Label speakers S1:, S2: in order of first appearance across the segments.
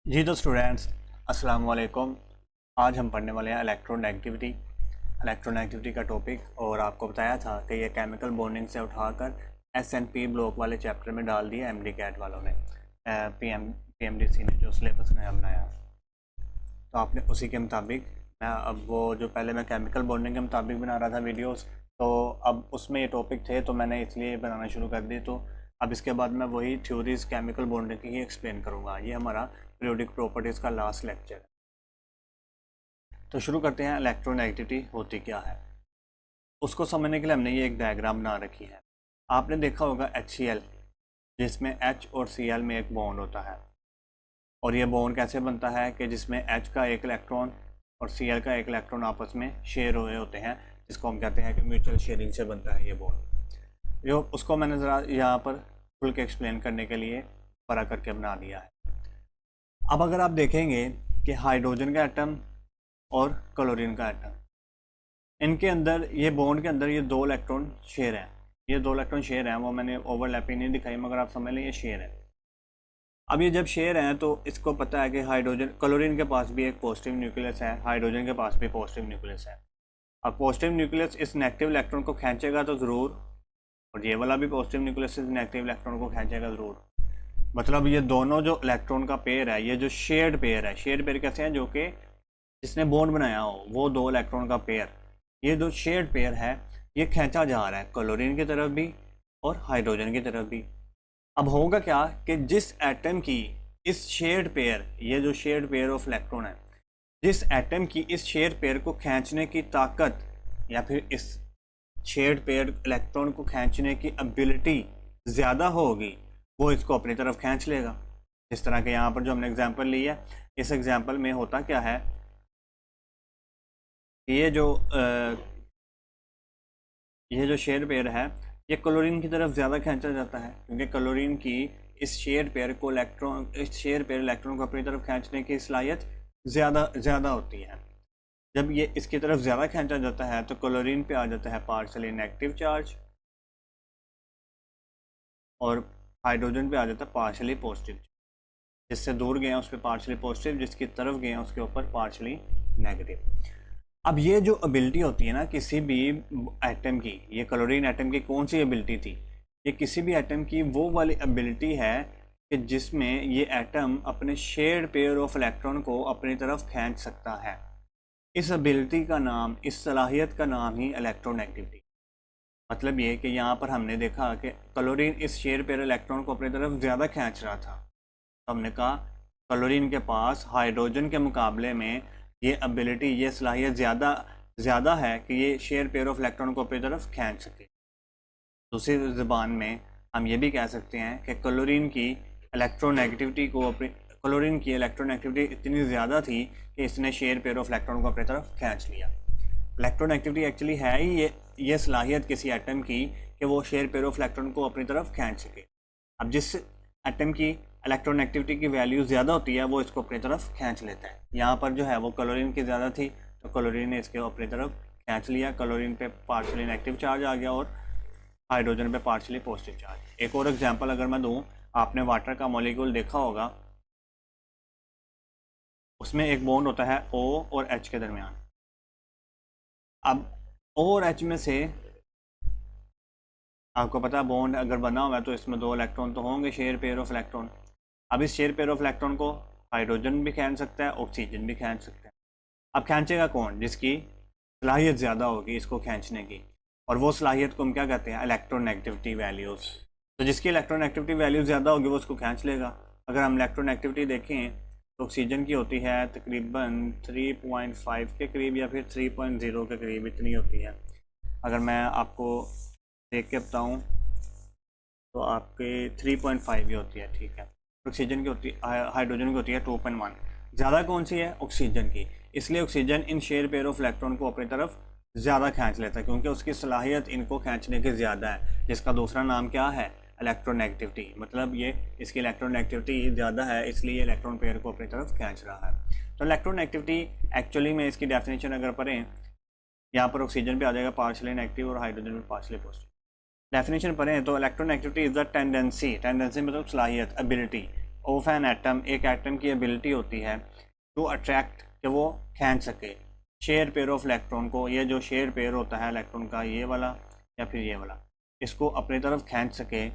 S1: जी तो स्टूडेंट्स, अस्सलाम वालेकुम। आज हम पढ़ने वाले हैं इलेक्ट्रोनेगेटिविटी का टॉपिक। और आपको बताया था कि ये केमिकल बॉन्डिंग से उठाकर एसएनपी ब्लॉक वाले चैप्टर में डाल दिया एमडी कैट वालों ने, पीएमडीसी ने जो सिलेबस नया बनाया। तो आपने उसी के मुताबिक, मैं अब वो जो पहले मैं केमिकल बॉन्डिंग के मुताबिक बना रहा था वीडियोस, तो अब उसमें ये टॉपिक थे तो मैंने इसलिए बनाना शुरू कर दी। तो अब इसके बाद मैं वही थ्योरीज केमिकल बॉन्डिंग की ही एक्सप्लेन करूँगा। ये हमारा पीरियोडिक प्रॉपर्टीज़ का लास्ट लेक्चर है। तो शुरू करते हैं। इलेक्ट्रोनेगेटिविटी होती क्या है उसको समझने के लिए हमने ये एक डायग्राम बना रखी है। आपने देखा होगा HCl, जिसमें H और Cl में एक बॉन्ड होता है। और ये बॉन्ड कैसे बनता है कि जिसमें H का एक इलेक्ट्रॉन और Cl का एक इलेक्ट्रॉन आपस में शेयर हुए होते हैं, जिसको हम कहते हैं कि म्यूचुअल शेयरिंग से बनता है ये बॉन्ड। जो उसको मैंने ज़रा यहाँ पर खुल के एक्सप्लेन करने के लिए बड़ा करके बना दिया है। अब अगर आप देखेंगे कि हाइड्रोजन का एटम और क्लोरीन का एटम, इनके अंदर ये बॉन्ड के अंदर ये दो इलेक्ट्रॉन शेयर हैं। ये दो इलेक्ट्रॉन शेयर हैं, वो मैंने ओवरलैपिंग नहीं दिखाई, मगर आप समझ लें ये शेयर है। अब ये जब शेयर हैं तो इसको पता है कि हाइड्रोजन, क्लोरीन के पास भी एक पॉजिटिव न्यूक्लियस है, हाइड्रोजन के पास भी पॉजिटिव न्यूक्लियस है। अब पॉजिटिव न्यूक्लियस इस नेगेटिव इलेक्ट्रॉन को खींचेगा तो ज़रूर, और ये वाला भी पॉजिटिव न्यूक्लियस इस नेगेटिव इलेक्ट्रॉन को खींचेगा ज़रूर। मतलब ये दोनों जो इलेक्ट्रॉन का पेयर है, ये जो शेयर्ड पेयर है, शेयर्ड पेयर कैसे हैं, जो कि जिसने बॉन्ड बनाया हो वो दो इलेक्ट्रॉन का पेयर, ये जो शेयर्ड पेयर है ये खींचा जा रहा है क्लोरीन की तरफ भी और हाइड्रोजन की तरफ भी। अब होगा क्या कि जिस एटम की इस शेयर्ड पेयर, ये जो शेयर्ड पेयर ऑफ इलेक्ट्रॉन है, जिस एटम की इस शेयर्ड पेयर को खींचने की ताकत या फिर इस शेयर्ड पेयर इलेक्ट्रॉन को खींचने की एबिलिटी ज़्यादा होगी, वो इसको अपनी तरफ खींच लेगा। जिस तरह के यहाँ पर जो हमने एग्जांपल लिया है, इस एग्जांपल में होता क्या है, ये जो शेयर पेयर है ये क्लोरीन की तरफ ज़्यादा खींचा जाता है, क्योंकि क्लोरीन की इस शेयर पेयर को इलेक्ट्रॉन को अपनी तरफ खींचने की सलाहियत ज़्यादा होती है। जब ये इसकी तरफ ज़्यादा खींचा जाता है तो क्लोरीन पे आ जाता है पार्शली नेगेटिव चार्ज, और हाइड्रोजन पे आ जाता है पार्शली पॉजिटिव। जिससे दूर गए हैं उस पर पार्शली पॉजिटिव, जिसकी तरफ गए हैं उसके ऊपर पार्शली नेगेटिव। अब ये जो एबिलिटी होती है ना किसी भी एटम की, ये क्लोरीन एटम की कौन सी एबिलिटी थी, ये किसी भी एटम की वो वाली एबिलिटी है कि जिसमें ये एटम अपने शेयर्ड पेयर ऑफ इलेक्ट्रॉन को अपनी तरफ खींच सकता है। इस एबिलिटी का नाम, इस सलाहियत का नाम ही इलेक्ट्रोनेगेटिविटी। मतलब ये कि यहाँ पर हमने देखा कि क्लोरीन इस शेयर पेयर इलेक्ट्रॉन को अपनी तरफ ज़्यादा खींच रहा था, तो हमने कहा क्लोरीन के पास हाइड्रोजन के मुकाबले में ये एबिलिटी, ये सलाहियत ज़्यादा है कि ये शेयर पेयर ऑफ इलेक्ट्रॉन को अपनी तरफ खींच सके। दूसरी ज़बान में हम ये भी कह सकते हैं कि क्लोरीन की इलेक्ट्रोनेगेटिविटी इतनी ज़्यादा थी कि इसने शेयर पेयर ऑफ इलेक्ट्रॉन को अपनी तरफ खींच लिया। इलेक्ट्रोनेगेटिविटी एक्चुअली है ही ये सलाहियत किसी एटम की कि वो शेयर पेयर ऑफ इलेक्ट्रॉन को अपनी तरफ खींच सके। अब जिस एटम की इलेक्ट्रोनेगेटिविटी की वैल्यू ज़्यादा होती है वो इसको अपनी तरफ खींच लेता है। यहाँ पर जो है वो क्लोरीन की ज़्यादा थी तो क्लोरीन ने इसके अपनी तरफ खींच लिया। क्लोरीन पे पार्शली नेगेटिव चार्ज आ गया और हाइड्रोजन पे पार्शली पॉजिटिव चार्ज। एक और एग्जांपल अगर मैं दूँ, आपने वाटर का मॉलिक्यूल देखा होगा, उसमें एक बॉन्ड होता है O और H के दरमियान। अब O और H में से आपको पता है बॉन्ड अगर बना हुआ है तो इसमें दो इलेक्ट्रॉन तो होंगे, शेयर पेयर ऑफ इलेक्ट्रॉन। अब इस शेयर पेयर ऑफ इलेक्ट्रॉन को हाइड्रोजन भी खींच सकता है, ऑक्सीजन भी खींच सकता है। अब खींचेगा कौन, जिसकी सलाहियत ज़्यादा होगी इसको खींचने की, और वो सलाहियत को हम क्या कहते हैं, इलेक्ट्रोनेगेटिविटी वैल्यूज़। तो जिसकी इलेक्ट्रोनेगेटिविटी वैल्यू ज़्यादा होगी वो उसको खींच लेगा। अगर हम इलेक्ट्रोनेगेटिविटी देखें तो ऑक्सीजन की होती है तकरीबन 3.5 के करीब या फिर 3.0 के करीब, इतनी होती है। अगर मैं आपको देख के बताऊँ तो आपके 3.5 ही होती है, ठीक है। ऑक्सीजन की होती है, हाइड्रोजन की होती है 2.1। ज़्यादा कौन सी है, ऑक्सीजन की। इसलिए oxygen in share pair of electron को अपनी तरफ ज़्यादा खींच लेता है, क्योंकि उसकी सलाहियत इनको खींचने की ज़्यादा है, जिसका दूसरा नाम क्या है, इलेक्ट्रोनेगेटिविटी। मतलब ये इसकी इलेक्ट्रोनेगेटिविटी ज़्यादा है, इसलिए इलेक्ट्रॉन पेयर को अपनी तरफ खींच रहा है। तो इलेक्ट्रोनेगेटिविटी एक्चुअली में इसकी डेफिनेशन अगर पढ़ें, यहाँ पर ऑक्सीजन भी आ जाएगा पार्शली नेगेटिव और हाइड्रोजन भी पार्शली पॉजिटिव। डेफिनेशन पढ़ें तो इलेक्ट्रोनेगेटिविटी इज द टेंडेंसी मतलब सलाहियत, एबिलिटी ऑफ एन एटम, एक एटम की एबिलिटी होती है टू अट्रैक्ट, कि वो खींच सके शेयर पेयर ऑफ इलेक्ट्रॉन को, ये जो शेयर पेयर होता है इलेक्ट्रॉन का, ये वाला या फिर ये वाला, इसको अपनी तरफ खींच सके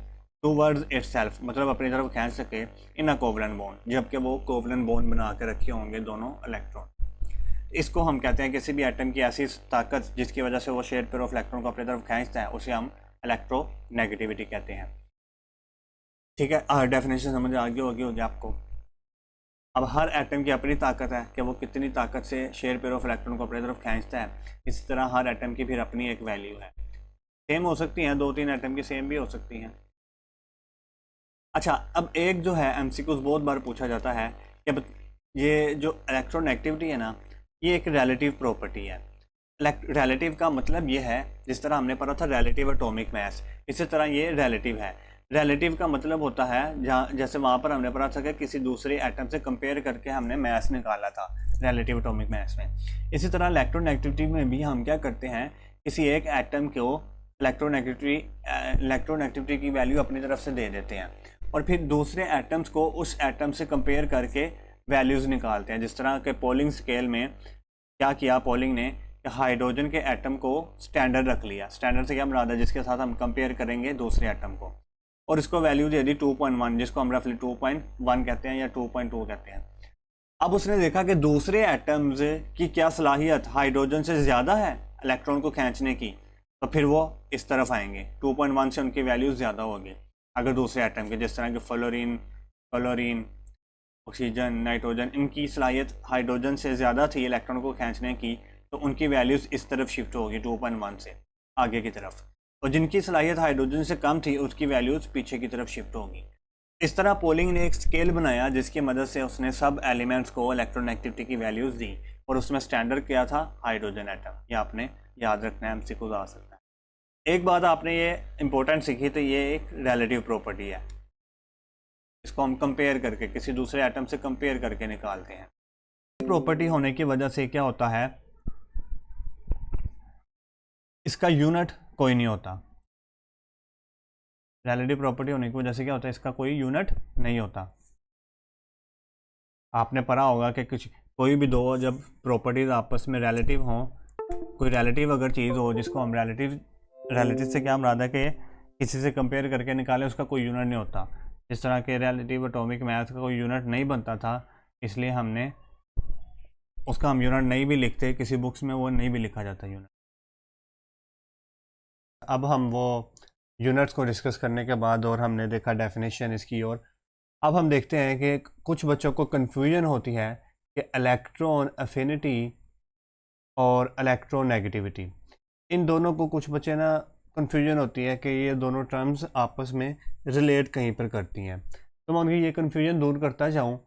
S1: टूवर्ड्स इटसेल्फ, मतलब अपनी तरफ खींच सके इन अ कोवलेंट बॉन्ड, जबकि वो कोवलेंट बॉन्ड बना के रखे होंगे दोनों इलेक्ट्रॉन। इसको हम कहते हैं किसी भी एटम की ऐसी ताकत जिसकी वजह से वो शेयर पेयर ऑफ इलेक्ट्रॉन को अपनी तरफ खींचता है, उसे हम इलेक्ट्रोनेगेटिविटी कहते हैं। ठीक है, डेफिनेशन समझ आगे होगी आपको। अब हर एटम की अपनी ताकत है कि वो कितनी ताकत से शेयर पेयर ऑफ इलेक्ट्रॉन को अपनी तरफ खींचता है। इसी तरह हर एटम की फिर अपनी एक वैल्यू है, सेम हो सकती हैं, 2-3 एटम की सेम भी हो सकती हैं। अच्छा, अब एक जो है एमसीक्यूज बहुत बार पूछा जाता है कि ये जो इलेक्ट्रोनेगेटिविटी है ना, ये एक रिलेटिव प्रॉपर्टी है। रिलेटिव का मतलब ये है, जिस तरह हमने पढ़ा था रिलेटिव एटॉमिक मास, इसी तरह ये रिलेटिव है। रिलेटिव का मतलब होता है जहाँ, जैसे वहाँ पर हमने पढ़ा था कि किसी दूसरे एटम से कंपेयर करके हमने मास निकाला था रिलेटिव एटॉमिक मास में। इसी तरह इलेक्ट्रोनेगेटिविटी में भी हम क्या करते हैं, किसी एक एटम को इलेक्ट्रोनेगेटिविटी की वैल्यू अपनी तरफ से दे देते हैं और फिर दूसरे एटम्स को उस एटम से कंपेयर करके वैल्यूज़ निकालते हैं। जिस तरह के पोलिंग स्केल में क्या किया पोलिंग ने, हाइड्रोजन के एटम को स्टैंडर्ड रख लिया। स्टैंडर्ड से क्या मुराद है, जिसके साथ हम कंपेयर करेंगे दूसरे एटम को, और इसको वैल्यू दे दी 2.1, जिसको हम रफली 2.1 कहते हैं या 2.2 कहते हैं। अब उसने देखा कि दूसरे एटम्स की क्या सलाहियत हाइड्रोजन से ज़्यादा है इलेक्ट्रॉन को खींचने की, तो फिर वो इस तरफ आएंगे, 2.1 से उनकी वैल्यूज ज़्यादा होगी। अगर दूसरे एटम के जिस तरह के फ्लोरीन, ऑक्सीजन, नाइट्रोजन, इनकी सलाहियत हाइड्रोजन से ज़्यादा थी इलेक्ट्रॉन को खींचने की, तो उनकी वैल्यूज़ इस तरफ शिफ्ट होगी 2.1 से आगे की तरफ, और जिनकी सलाहियत हाइड्रोजन से कम थी उसकी वैल्यूज़ पीछे की तरफ शिफ्ट होगी। इस तरह पोलिंग ने एक स्केल बनाया जिसकी मदद से उसने सब एलिमेंट्स को इलेक्ट्रोनेगेटिविटी की वैल्यूज़ दी, और उसमें स्टैंडर्ड क्या था, हाइड्रोजन एटम। ये आपने याद रखना है, एमसीक्यूज आ सकता है। एक बात आपने ये इंपॉर्टेंट सीखी, तो ये एक रिलेटिव प्रॉपर्टी है, इसको हम कंपेयर करके किसी दूसरे एटम से कंपेयर करके निकालते हैं। प्रॉपर्टी होने की वजह से क्या होता है, इसका यूनिट कोई नहीं होता। रिलेटिव प्रॉपर्टी होने की वजह से क्या होता है, इसका कोई यूनिट नहीं होता। आपने पढ़ा होगा कि कुछ कोई भी दो जब प्रॉपर्टीज आपस में रिलेटिव हों, कोई रिलेटिव अगर चीज़ हो जिसको हम रिलेटिव से क्या मुराद है कि किसी से कंपेयर करके निकालें, उसका कोई यूनिट नहीं होता। जिस तरह के रिलेटिव एटॉमिक मास का कोई यूनिट नहीं बनता था, इसलिए हमने उसका हम यूनिट नहीं भी लिखते, किसी बुक्स में वो नहीं भी लिखा जाता यूनिट। अब हम वो यूनिट्स को डिस्कस करने के बाद और हमने देखा डेफिनेशन इसकी, और अब हम देखते हैं कि कुछ बच्चों को कन्फ्यूजन होती है कि इलेक्ट्रॉन अफिनिटी और इलेक्ट्रोनेगेटिविटी, इन दोनों को कुछ बच्चे ना कन्फ्यूजन होती है कि ये दोनों टर्म्स आपस में रिलेट कहीं पर करती हैं। तो मैं उनकी ये कन्फ्यूजन दूर करता जाऊँ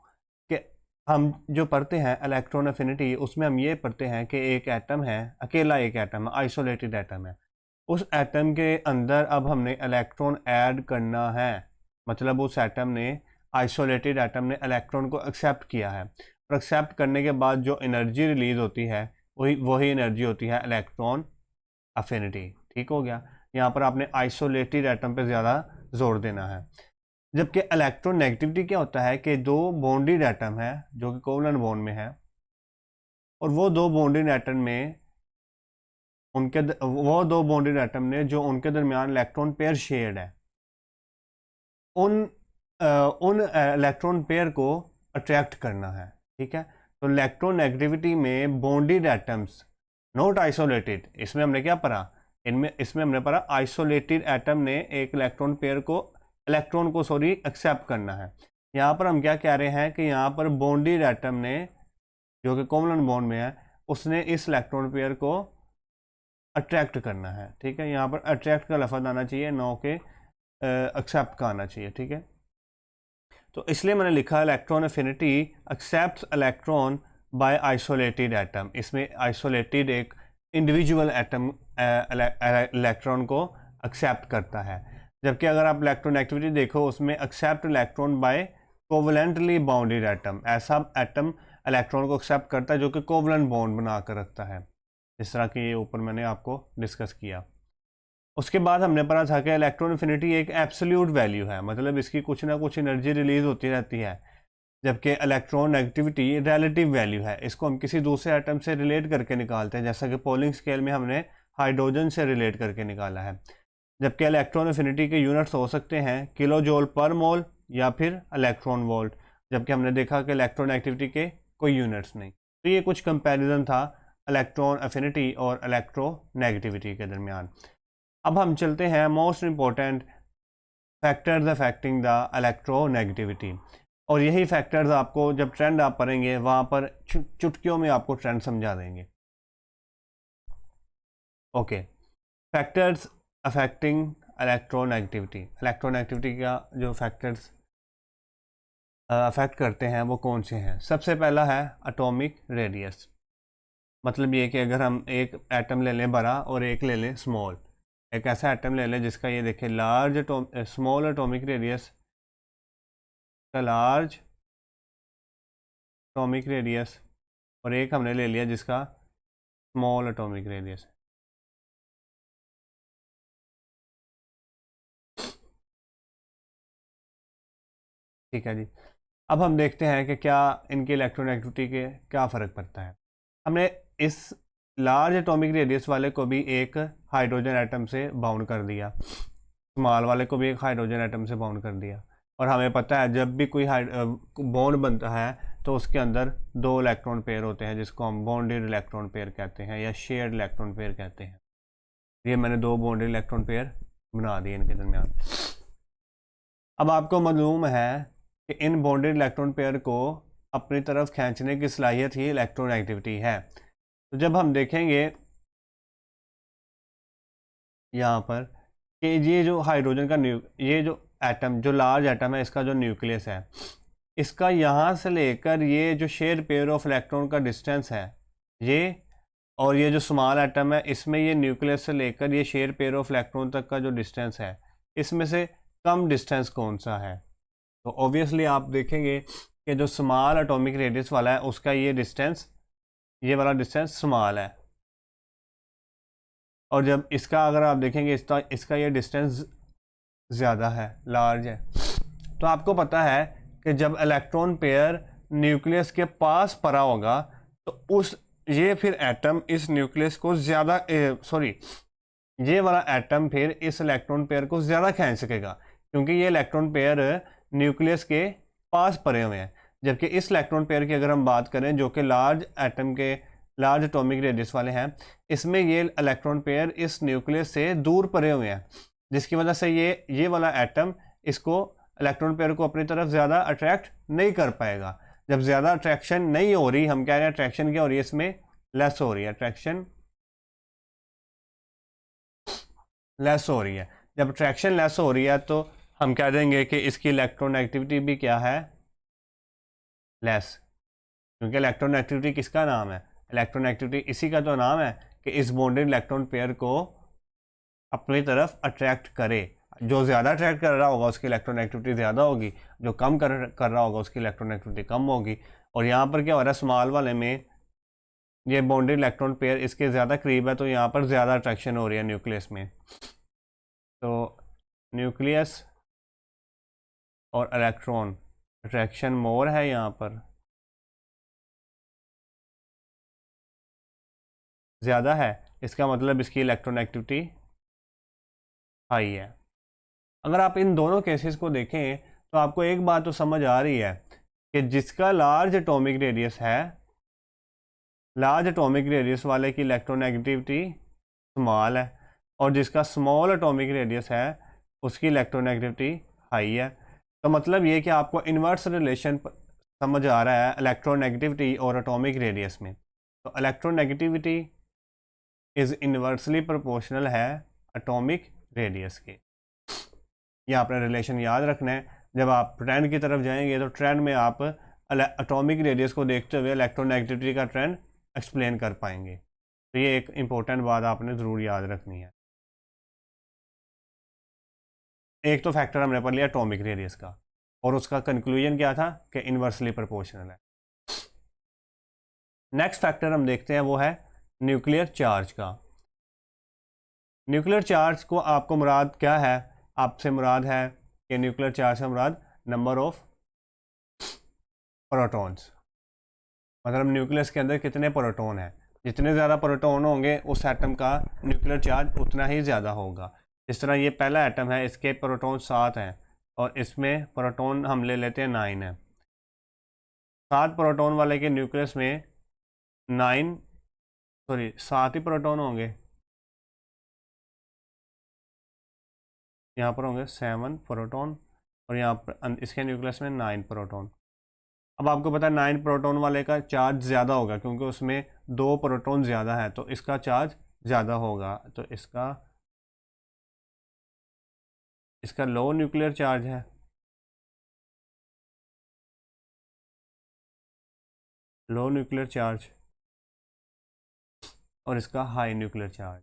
S1: कि हम जो पढ़ते हैं इलेक्ट्रॉन अफिनिटी, उसमें हम ये पढ़ते हैं कि एक एटम है, अकेला एक एटम है, आइसोलेटेड एटम है, उस एटम के अंदर अब हमने इलेक्ट्रॉन ऐड करना है, मतलब उस एटम ने, आइसोलेटेड एटम ने इलेक्ट्रॉन को एक्सेप्ट किया है, और एक्सेप्ट करने के बाद जो एनर्जी रिलीज होती है वही एनर्जी होती है इलेक्ट्रॉन अफिनिटी। ठीक हो गया, यहाँ पर आपने आइसोलेटेड एटम पे ज़्यादा जोर देना है। जबकि इलेक्ट्रोनेगेटिविटी क्या होता है कि दो बॉन्डेड एटम है जो कि कोवलेंट बॉन्ड में है, और वो दो बॉन्डेड एटम में जो उनके दरमियान इलेक्ट्रॉन पेयर शेयर्ड है, उन इलेक्ट्रॉन पेयर को अट्रैक्ट करना है। ठीक है, तो इलेक्ट्रोनेगेटिविटी में बॉन्डेड एटम्स नॉट आइसोलेटेड, इसमें हमने क्या पढ़ा, इसमें हमने पढ़ा आइसोलेटेड एटम ने एक इलेक्ट्रॉन को एक्सेप्ट करना है। यहाँ पर हम क्या कह रहे हैं कि यहाँ पर बॉन्डेड एटम ने जो कि कोवलेंट बॉन्ड में है, उसने इस इलेक्ट्रॉन पेयर को अट्रैक्ट करना है। ठीक है, यहाँ पर अट्रैक्ट का लफ्ज़ आना चाहिए, नो के एक्सेप्ट का आना चाहिए। ठीक है, तो इसलिए मैंने लिखा electron affinity accepts electron by isolated atom. इसमें आइसोलेटेड एक इंडिविजुअल एटम इलेक्ट्रॉन को एक्सेप्ट करता है, जबकि अगर आप इलेक्ट्रोनेगेटिविटी देखो उसमें accept electron by covalently bounded atom, ऐसा एटम इलेक्ट्रॉन को एक्सेप्ट करता है जो कि कोवलेंट बॉन्ड बना कर रखता है, जिस तरह कि ये ऊपर मैंने आपको डिस्कस किया। उसके बाद हमने पढ़ा था कि इलेक्ट्रॉन एफिनिटी एक एब्सोल्यूट वैल्यू है, मतलब इसकी कुछ ना कुछ एनर्जी रिलीज होती रहती है, जबकि इलेक्ट्रॉन नेगेटिविटी रिलेटिव वैल्यू है। इसको हम किसी दूसरे एटम से रिलेट करके निकालते हैं, जैसा कि पोलिंग स्केल में हमने हाइड्रोजन से रिलेट करके निकाला है। जबकि इलेक्ट्रॉन एफिनिटी के यूनिट्स हो सकते हैं किलो जूल पर मोल या फिर इलेक्ट्रॉन वोल्ट, जबकि हमने देखा कि इलेक्ट्रॉन एक्टिविटी के कोई यूनिट्स नहीं। तो ये कुछ कंपैरिजन था इलेक्ट्रॉन एफिनिटी और इलेक्ट्रोनेगेटिविटी के दरमियान। अब हम चलते हैं most important factors affecting the electronegativity, और यही फैक्टर्स आपको जब ट्रेंड आप पढ़ेंगे वहाँ पर चुटकियों में आपको ट्रेंड समझा देंगे। Okay, factors affecting electronegativity. Electronegativity का जो फैक्टर्स अफेक्ट करते हैं वो कौन से हैं? सबसे पहला है एटॉमिक रेडियस। मतलब ये कि अगर हम एक एटम ले लें बड़ा और एक ले लें स्मॉल, एक ऐसा एटम ले लें जिसका ये देखें लार्ज स्मॉल एटॉमिक रेडियस का लार्ज एटॉमिक रेडियस, और एक हमने ले लिया जिसका स्मॉल एटॉमिक रेडियस है। ठीक है जी। अब हम देखते हैं कि क्या इनकी इलेक्ट्रोनेगेटिविटी के क्या फ़र्क पड़ता है। हमने इस लार्ज एटॉमिक रेडियस वाले को भी एक हाइड्रोजन एटम से बाउंड कर दिया, स्मॉल वाले को भी एक हाइड्रोजन एटम से बाउंड कर दिया, और हमें पता है जब भी कोई बॉन्ड बनता है तो उसके अंदर दो इलेक्ट्रॉन पेयर होते हैं, जिसको हम बॉन्डेड इलेक्ट्रॉन पेयर कहते हैं या शेयर्ड इलेक्ट्रॉन पेयर कहते हैं। ये मैंने दो बॉन्डेड इलेक्ट्रॉन पेयर बना दिए इनके दरमियान। अब आपको मालूम है कि इन बॉन्डेड इलेक्ट्रॉन पेयर को अपनी तरफ खींचने की सलाहियत ही इलेक्ट्रोनेगेटिविटी है। तो जब हम देखेंगे यहाँ पर कि ये जो हाइड्रोजन का ये जो एटम, जो लार्ज एटम है, इसका जो न्यूक्लियस है, इसका यहाँ से लेकर ये जो शेयर पेयर ऑफ इलेक्ट्रॉन का डिस्टेंस है ये, और ये जो स्मॉल एटम है इसमें ये न्यूक्लियस से लेकर ये शेयर पेयर ऑफ इलेक्ट्रॉन तक का जो डिस्टेंस है, इसमें से कम डिस्टेंस कौन सा है? तो ऑब्वियसली आप देखेंगे कि जो स्मॉल एटॉमिक रेडियस वाला है उसका ये डिस्टेंस, ये वाला डिस्टेंस स्मॉल है, और जब इसका अगर आप देखेंगे इसका ये डिस्टेंस ज़्यादा है, लार्ज है। तो आपको पता है कि जब इलेक्ट्रॉन पेयर न्यूक्लियस के पास पड़ा होगा तो ये फिर एटम इस न्यूक्लियस को ज़्यादा ये वाला एटम फिर इस इलेक्ट्रॉन पेयर को ज़्यादा खींच सकेगा, क्योंकि ये इलेक्ट्रॉन पेयर न्यूक्लियस के पास पड़े हुए हैं। जबकि इस इलेक्ट्रॉन पेयर की अगर हम बात करें जो कि लार्ज एटम के लार्ज एटॉमिक रेडियस वाले हैं, इसमें ये इलेक्ट्रॉन पेयर इस न्यूक्लियस से दूर पड़े हुए हैं, जिसकी वजह से ये वाला एटम इसको इलेक्ट्रॉन पेयर को अपनी तरफ ज़्यादा अट्रैक्ट नहीं कर पाएगा। जब ज़्यादा अट्रैक्शन नहीं हो रही, हम कह रहे हैं अट्रैक्शन क्या हो रही है, इसमें लेस हो रही है, अट्रैक्शन लेस हो रही है। जब अट्रैक्शन लेस हो रही है तो हम कह देंगे कि इसकी इलेक्ट्रोनेगेटिविटी भी क्या है, लेस। क्योंकि इलेक्ट्रोनेगेटिविटी किसका नाम है? इलेक्ट्रोनेगेटिविटी इसी का तो नाम है कि इस बॉन्डेड इलेक्ट्रॉन पेयर को अपनी तरफ अट्रैक्ट करे। जो ज़्यादा अट्रैक्ट कर रहा होगा उसकी इलेक्ट्रोनेगेटिविटी ज़्यादा होगी, जो कम कर रहा होगा उसकी इलेक्ट्रोनेगेटिविटी कम होगी। और यहाँ पर क्या हो रहा है, स्मॉल वाले में ये बॉन्डेड इलेक्ट्रॉन पेयर इसके ज़्यादा करीब है, तो यहाँ पर ज़्यादा अट्रैक्शन हो रही है न्यूक्लियस में। तो न्यूक्लियस और इलेक्ट्रॉन अट्रैक्शन मोर है यहाँ पर, ज़्यादा है, इसका मतलब इसकी इलेक्ट्रोनेगेटिविटी हाई है। अगर आप इन दोनों केसेस को देखें तो आपको एक बात तो समझ आ रही है कि जिसका लार्ज एटॉमिक रेडियस है, लार्ज एटॉमिक रेडियस वाले की इलेक्ट्रोनेगेटिविटी स्मॉल है, और जिसका स्मॉल एटॉमिक रेडियस है उसकी इलेक्ट्रोनेगेटिविटी हाई है। तो मतलब ये कि आपको इन्वर्स रिलेशन समझ आ रहा है इलेक्ट्रोनेगेटिविटी और एटॉमिक रेडियस में। तो इलेक्ट्रोनेगेटिविटी इज़ इन्वर्सली प्रोपोर्शनल है एटॉमिक रेडियस के। ये आपने रिलेशन याद रखना है। जब आप ट्रेंड की तरफ जाएंगे तो ट्रेंड में आप एटॉमिक रेडियस को देखते हुए इलेक्ट्रोनेगेटिविटी का ट्रेंड एक्सप्लेन कर पाएंगे। तो ये एक इम्पोर्टेंट बात आपने ज़रूर याद रखनी है। एक तो फैक्टर हमने पढ़ लिया एटॉमिक रेडियस का, और उसका कंक्लूजन क्या था कि इन्वर्सली प्रोपोर्शनल है। नेक्स्ट फैक्टर हम देखते हैं वो है न्यूक्लियर चार्ज का। न्यूक्लियर चार्ज को आपको मुराद क्या है, आपसे मुराद है कि न्यूक्लियर चार्ज से मुराद नंबर ऑफ प्रोटॉन्स, मतलब न्यूक्लियस के अंदर कितने प्रोटॉन हैं। जितने ज़्यादा प्रोटॉन होंगे उस एटम का न्यूक्लियर चार्ज उतना ही ज़्यादा होगा। जिस तरह ये पहला एटम है, इसके प्रोटॉन 7 हैं और इसमें प्रोटॉन हम ले लेते हैं 9 है। 7 प्रोटॉन वाले के न्यूक्लियस में 7 ही प्रोटॉन होंगे, यहाँ पर होंगे 7 प्रोटॉन और यहाँ पर इसके न्यूक्लियस में 9 प्रोटॉन। अब आपको पता है 9 प्रोटॉन वाले का चार्ज ज़्यादा होगा क्योंकि उसमें 2 प्रोटॉन ज़्यादा है, तो इसका चार्ज ज़्यादा होगा। तो इसका लो न्यूक्लियर चार्ज है, लो न्यूक्लियर चार्ज, और इसका हाई न्यूक्लियर चार्ज।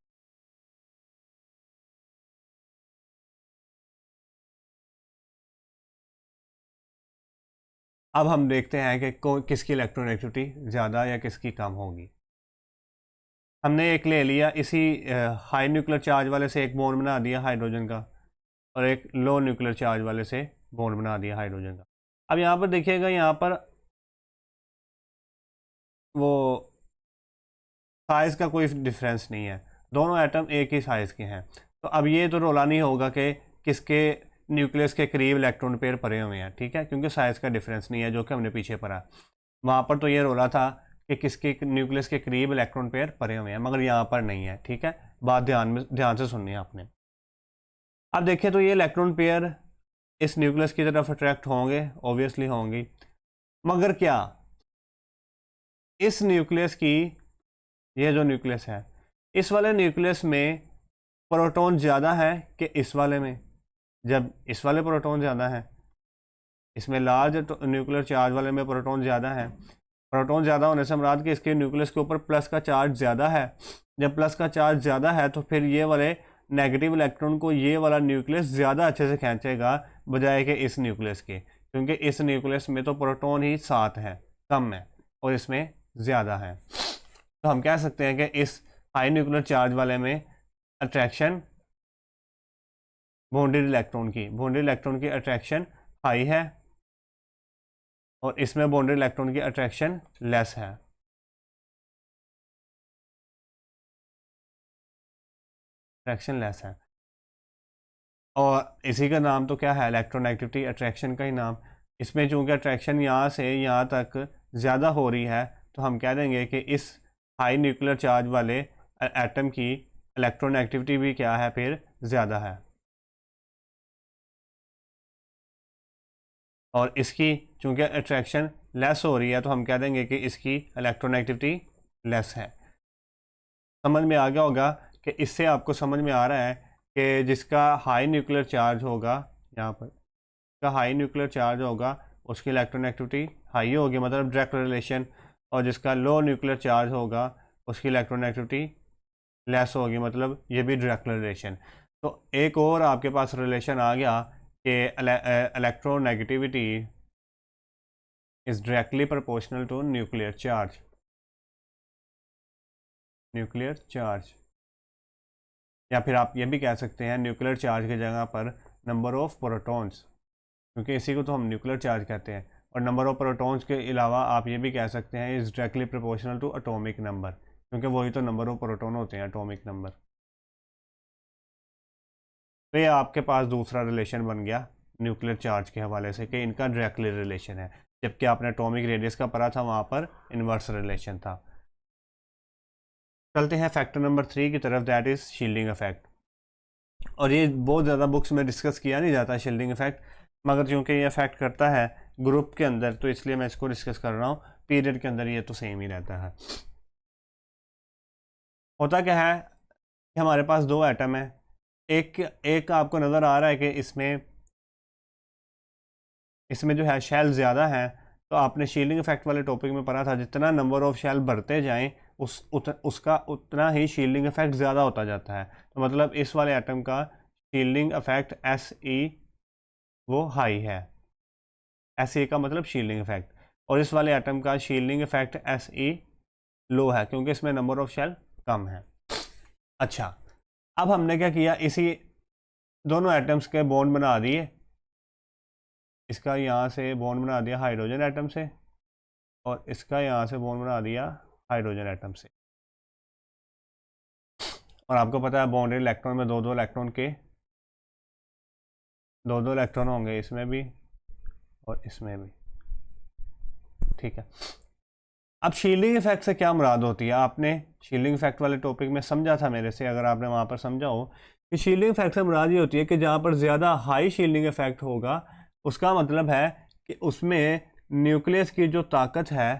S1: अब हम देखते हैं कि किसकी इलेक्ट्रोनेगेटिविटी ज़्यादा या किसकी कम होगी। हमने एक ले लिया, इसी हाई न्यूक्लियर चार्ज वाले से एक बॉन्ड बना दिया हाइड्रोजन का और एक लो न्यूक्लियर चार्ज वाले से बॉन्ड बना दिया हाइड्रोजन का। अब यहाँ पर देखिएगा, यहाँ पर वो साइज़ का कोई डिफरेंस नहीं है, दोनों एटम एक ही साइज़ के हैं। तो अब ये तो रोला नहीं होगा कि किसके न्यूक्लियस के करीब इलेक्ट्रॉन पेयर पड़े हुए हैं, ठीक है, क्योंकि साइज़ का डिफरेंस नहीं है जो कि हमने पीछे पढ़ा। वहाँ पर तो ये रोला था कि किसके न्यूक्लियस के करीब इलेक्ट्रॉन पेयर पड़े हुए हैं, मगर यहाँ पर नहीं है, ठीक है। बात ध्यान से सुननी है आपने। अब देखें तो ये इलेक्ट्रॉन पेयर इस न्यूक्लियस की तरफ अट्रैक्ट होंगे, ऑब्वियसली होंगी, मगर क्या इस न्यूक्लियस की, ये जो न्यूक्लियस है, इस वाले न्यूक्लियस में प्रोटॉन ज़्यादा है कि इस वाले में? जब इस वाले प्रोटॉन ज़्यादा है, इसमें लार्ज न्यूक्लियर चार्ज वाले में प्रोटॉन ज़्यादा है, प्रोटॉन ज़्यादा होने से मुराद कि इसके न्यूक्लियस के ऊपर प्लस का चार्ज ज़्यादा है। जब प्लस का चार्ज ज़्यादा है तो फिर ये वाले नेगेटिव इलेक्ट्रॉन को ये वाला न्यूक्लियस ज़्यादा अच्छे से खींचेगा बजाय कि इस न्यूक्लियस के, क्योंकि इस न्यूक्लियस में तो प्रोटॉन ही 7 है, कम है, और इसमें ज़्यादा है। तो हम कह सकते हैं कि इस हाई न्यूक्लियर चार्ज वाले में अट्रैक्शन बॉन्डेड इलेक्ट्रॉन की अट्रैक्शन हाई है और इसमें बॉन्डेड इलेक्ट्रॉन की अट्रैक्शन लेस है। अट्रैक्शन लेस है, और इसी का नाम तो क्या है, इलेक्ट्रोनेगेटिविटी, अट्रैक्शन का ही नाम। इसमें चूंकि अट्रैक्शन यहाँ से यहाँ तक ज़्यादा हो रही है तो हम कह देंगे कि इस हाई न्यूक्लियर चार्ज वाले एटम की इलेक्ट्रोनेगेटिविटी भी क्या है, फिर ज़्यादा है, और इसकी चूंकि अट्रैक्शन लेस हो रही है तो हम कह देंगे कि इसकी इलेक्ट्रोनेगेटिविटी लेस है। समझ में आ गया होगा कि इससे आपको समझ में आ रहा है कि जिसका हाई न्यूक्लियर चार्ज होगा, यहाँ पर का हाई न्यूक्लियर चार्ज होगा उसकी इलेक्ट्रोनेगेटिविटी हाई होगी, मतलब डायरेक्ट रिलेशन, और जिसका लो न्यूक्लियर चार्ज होगा उसकी इलेक्ट्रोनेगेटिविटी लेस होगी, मतलब ये भी डायरेक्ट रिलेशन। तो एक और आपके पास रिलेशन आ गया कि electronegativity is directly proportional to nuclear charge. या फिर आप ये भी कह सकते हैं न्यूक्लियर चार्ज की जगह पर नंबर ऑफ प्रोटॉन्स, क्योंकि इसी को तो हम न्यूक्लियर चार्ज कहते हैं। और नंबर ऑफ प्रोटॉन्स के अलावा आप ये भी कह सकते हैं is directly proportional to atomic number, क्योंकि वही तो नंबर ऑफ प्रोटॉन होते हैं, एटॉमिक नंबर। तो ये आपके पास दूसरा रिलेशन बन गया न्यूक्लियर चार्ज के हवाले से कि इनका डायरेक्टली रिलेशन है, जबकि आपने एटॉमिक रेडियस का पढ़ा था, वहाँ पर इन्वर्स रिलेशन था। चलते हैं फैक्टर नंबर 3 की तरफ, दैट इज़ शील्डिंग इफेक्ट। और ये बहुत ज़्यादा बुक्स में डिस्कस किया नहीं जाता शील्डिंग इफेक्ट, मगर चूँकि ये इफेक्ट करता है ग्रुप के अंदर तो इसलिए मैं इसको डिस्कस कर रहा हूँ। पीरियड के अंदर ये तो सेम ही रहता है। होता क्या है कि हमारे पास दो एटम है, एक आपको नज़र आ रहा है कि इसमें जो है शेल ज़्यादा है, तो आपने शील्डिंग इफेक्ट वाले टॉपिक में पढ़ा था जितना नंबर ऑफ शेल बढ़ते जाएं उसका उतना ही शील्डिंग इफेक्ट ज़्यादा होता जाता है। तो मतलब इस वाले एटम का शील्डिंग इफेक्ट SE वो हाई है, SE का मतलब शील्डिंग इफेक्ट, और इस वाले एटम का शील्डिंग इफेक्ट SE लो है क्योंकि इसमें नंबर ऑफ शेल कम है। अच्छा, अब हमने क्या किया, इसी दोनों एटम्स के बॉन्ड बना दिए, इसका यहाँ से बॉन्ड बना दिया हाइड्रोजन एटम से और इसका यहाँ से बॉन्ड बना दिया हाइड्रोजन एटम से। और आपको पता है बॉन्डेड इलेक्ट्रॉन में दो दो इलेक्ट्रॉन होंगे, इसमें भी और इसमें भी, ठीक है। अब शील्डिंग इफेक्ट से क्या मुराद होती है, आपने शील्डिंग इफेक्ट वाले टॉपिक में समझा था मेरे से, अगर आपने वहाँ पर समझा हो कि शील्डिंग इफेक्ट से मुराद ये होती है कि जहाँ पर ज़्यादा हाई शील्डिंग इफेक्ट होगा उसका मतलब है कि उसमें न्यूक्लियस की जो ताकत है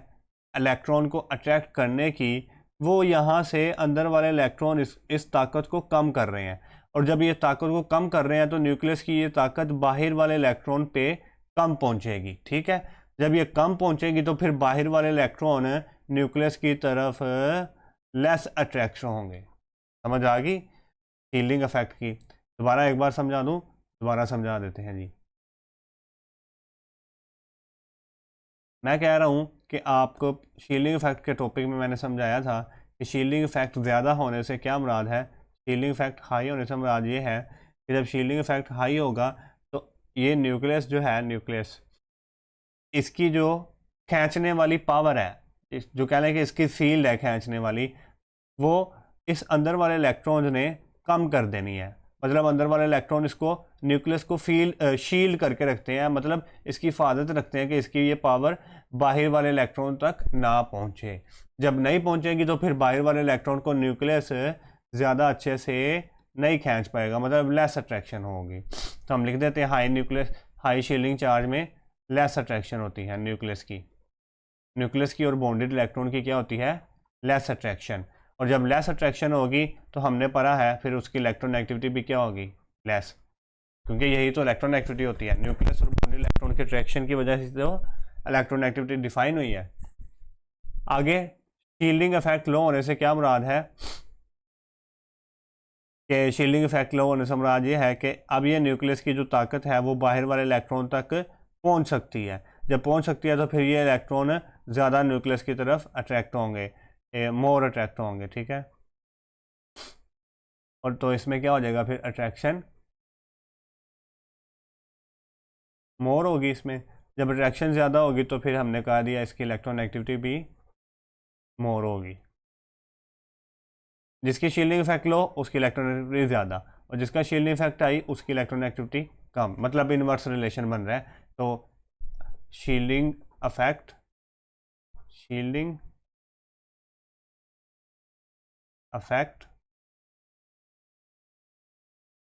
S1: इलेक्ट्रॉन को अट्रैक्ट करने की, वो यहाँ से अंदर वाले इलेक्ट्रॉन इस ताकत को कम कर रहे हैं, और जब ये ताकत को कम कर रहे हैं तो न्यूक्लियस की ये ताकत बाहर वाले इलेक्ट्रॉन पे कम पहुँचेगी, ठीक है। जब ये कम पहुँचेगी तो फिर बाहर वाले इलेक्ट्रॉन न्यूक्लियस की तरफ लेस अट्रैक्शन होंगे। समझ आ गई शील्डिंग इफेक्ट की? दोबारा एक बार समझा दूँ, दोबारा समझा देते हैं जी। मैं कह रहा हूँ कि आपको शील्डिंग इफेक्ट के टॉपिक में मैंने समझाया था कि शील्डिंग इफेक्ट ज़्यादा होने से क्या मुराद है, शील्डिंग इफेक्ट हाई होने से मुराद ये है कि जब शील्डिंग इफेक्ट हाई होगा तो ये न्यूक्लियस जो है, न्यूक्लियस इसकी जो खींचने वाली पावर है, जो कह लें कि इसकी फील्ड है खींचने वाली, वो इस अंदर वाले इलेक्ट्रॉन्स ने कम कर देनी है। मतलब अंदर वाले इलेक्ट्रॉन इसको न्यूक्लियस को शील्ड करके रखते हैं, मतलब इसकी हिफाजत रखते हैं कि इसकी ये पावर बाहर वाले इलेक्ट्रॉन तक ना पहुंचे। जब नहीं पहुंचेगी तो फिर बाहर वाले इलेक्ट्रॉन को न्यूक्लियस ज़्यादा अच्छे से नहीं खींच पाएगा, मतलब लेस अट्रैक्शन होगी। तो हम लिख देते हैं हाई शील्डिंग चार्ज में लेस अट्रैक्शन होती है न्यूक्लियस की और बॉन्डेड इलेक्ट्रॉन की क्या होती है, लेस अट्रैक्शन। और जब लेस अट्रैक्शन होगी तो हमने पढ़ा है फिर उसकी इलेक्ट्रॉन एक्टिविटी भी क्या होगी, लेस, क्योंकि यही तो इलेक्ट्रॉन एक्टिविटी होती है। न्यूक्लियस और बॉन्डेड इलेक्ट्रॉन के अट्रैक्शन की वजह से तो इलेक्ट्रॉन एक्टिविटी डिफाइन हुई है। आगे शील्डिंग इफेक्ट लो होने से क्या मुराद है कि शील्डिंग इफेक्ट लो होने से मुराद ये है कि अब ये न्यूक्लियस की जो ताकत है वो बाहर वाले इलेक्ट्रॉन तक पहुंच सकती है। जब पहुंच सकती है तो फिर ये इलेक्ट्रॉन ज़्यादा न्यूक्लियस की तरफ अट्रैक्ट होंगे, मोर अट्रैक्ट होंगे, ठीक है। और तो इसमें क्या हो जाएगा फिर, अट्रैक्शन मोर होगी इसमें। जब अट्रैक्शन ज़्यादा होगी तो फिर हमने कहा दिया इसकी इलेक्ट्रॉन एक्टिविटी भी मोर होगी। जिसकी शील्डिंग इफेक्ट लो उसकी इलेक्ट्रॉन एक्टिविटी ज़्यादा, और जिसका शील्डिंग इफेक्ट आई उसकी इलेक्ट्रॉन एक्टिविटी कम, मतलब इनवर्स रिलेशन बन रहा है। तो shielding effect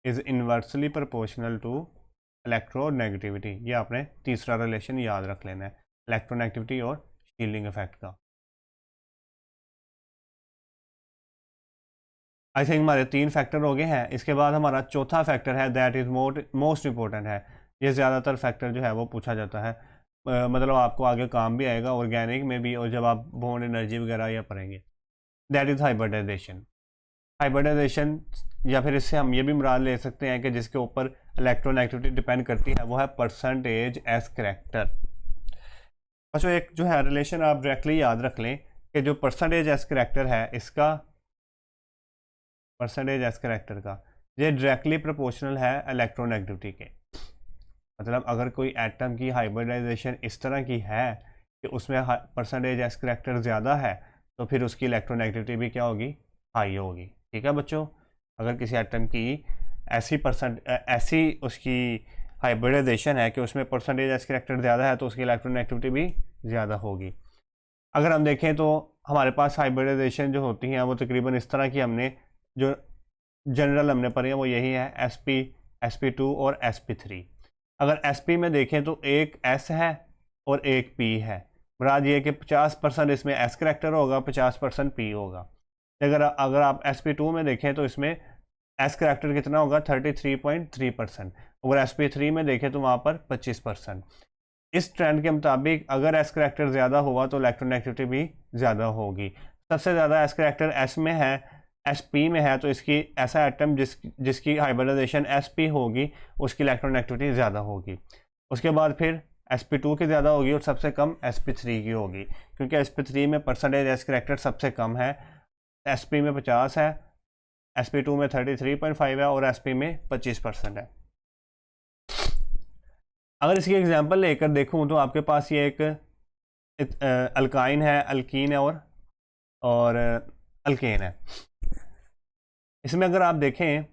S1: is inversely proportional to electronegativity. ये आपने तीसरा रिलेशन याद रख लेना है, इलेक्ट्रोनेगेटिविटी और शील्डिंग इफेक्ट का। आई थिंक हमारे 3 फैक्टर हो गए हैं। इसके बाद हमारा चौथा फैक्टर है, दैट इज़ मोस्ट इंपॉर्टेंट है। ये ज़्यादातर फैक्टर जो है वो पूछा जाता है, मतलब आपको आगे काम भी आएगा ऑर्गेनिक में भी, और जब आप बॉन्ड एनर्जी वगैरह या पढ़ेंगे। दैट इज़ हाइब्रिडाइजेशन, या फिर इससे हम ये भी मुराद ले सकते हैं कि जिसके ऊपर इलेक्ट्रॉन एक्टिविटी डिपेंड करती है, वो है परसेंटेज एज करैक्टर। बच्चों एक जो है रिलेशन आप डायरेक्टली याद रख लें कि जो परसेंटेज एज करैक्टर है, इसका परसेंटेज एज करैक्टर का ये डायरेक्टली प्रोपोर्शनल है इलेक्ट्रॉन एक्टिविटी के। मतलब अगर कोई एटम की हाइब्रिडाइजेशन इस तरह की है कि उसमें परसेंटेज एज करैक्टर ज़्यादा है, तो फिर उसकी इलेक्ट्रॉन एक्टिविटी भी क्या होगी, हाई होगी, ठीक है बच्चों। अगर किसी एटम की ऐसी उसकी हाइब्रिडाइजेशन है कि उसमें परसेंटेज एज करैक्टर ज़्यादा है, तो उसकी इलेक्ट्रॉन एक्टिविटी भी ज़्यादा होगी। अगर हम देखें तो हमारे पास हाइब्रिडाइजेशन जो होती हैं वो तकरीबन इस तरह की, हमने जो जनरल हमने पढ़ी है वो यही है, sp2 और sp3। अगर sp में देखें तो एक s है और एक p है। मुराद ये कि 50% इसमें s करैक्टर होगा, 50% p होगा। अगर आप sp2 में देखें तो इसमें s करैक्टर कितना होगा, 33.3%। अगर sp3 में देखें तो वहाँ पर 25%। इस ट्रेंड के मुताबिक अगर s करैक्टर ज़्यादा हुआ तो इलेक्ट्रॉन एक्टिविटी भी ज़्यादा होगी। सबसे ज़्यादा s करैक्टर s में है, sp में है, तो इसकी ऐसा एटम जिसकी हाइब्रिडाइजेशन sp होगी उसकी इलेक्ट्रॉन एक्टिविटी ज़्यादा होगी। उसके बाद फिर sp2 की ज़्यादा होगी और सबसे कम sp3 की होगी, क्योंकि sp3 में परसेंटेज एस करैक्टर सबसे कम है, sp में 50 है sp2 में 33.5 है और sp में 25% है। अगर इसकी एग्जांपल लेकर देखूं तो आपके पास ये एक अल्काइन है, अल्कीन है और अल्केन है। इसमें अगर आप देखें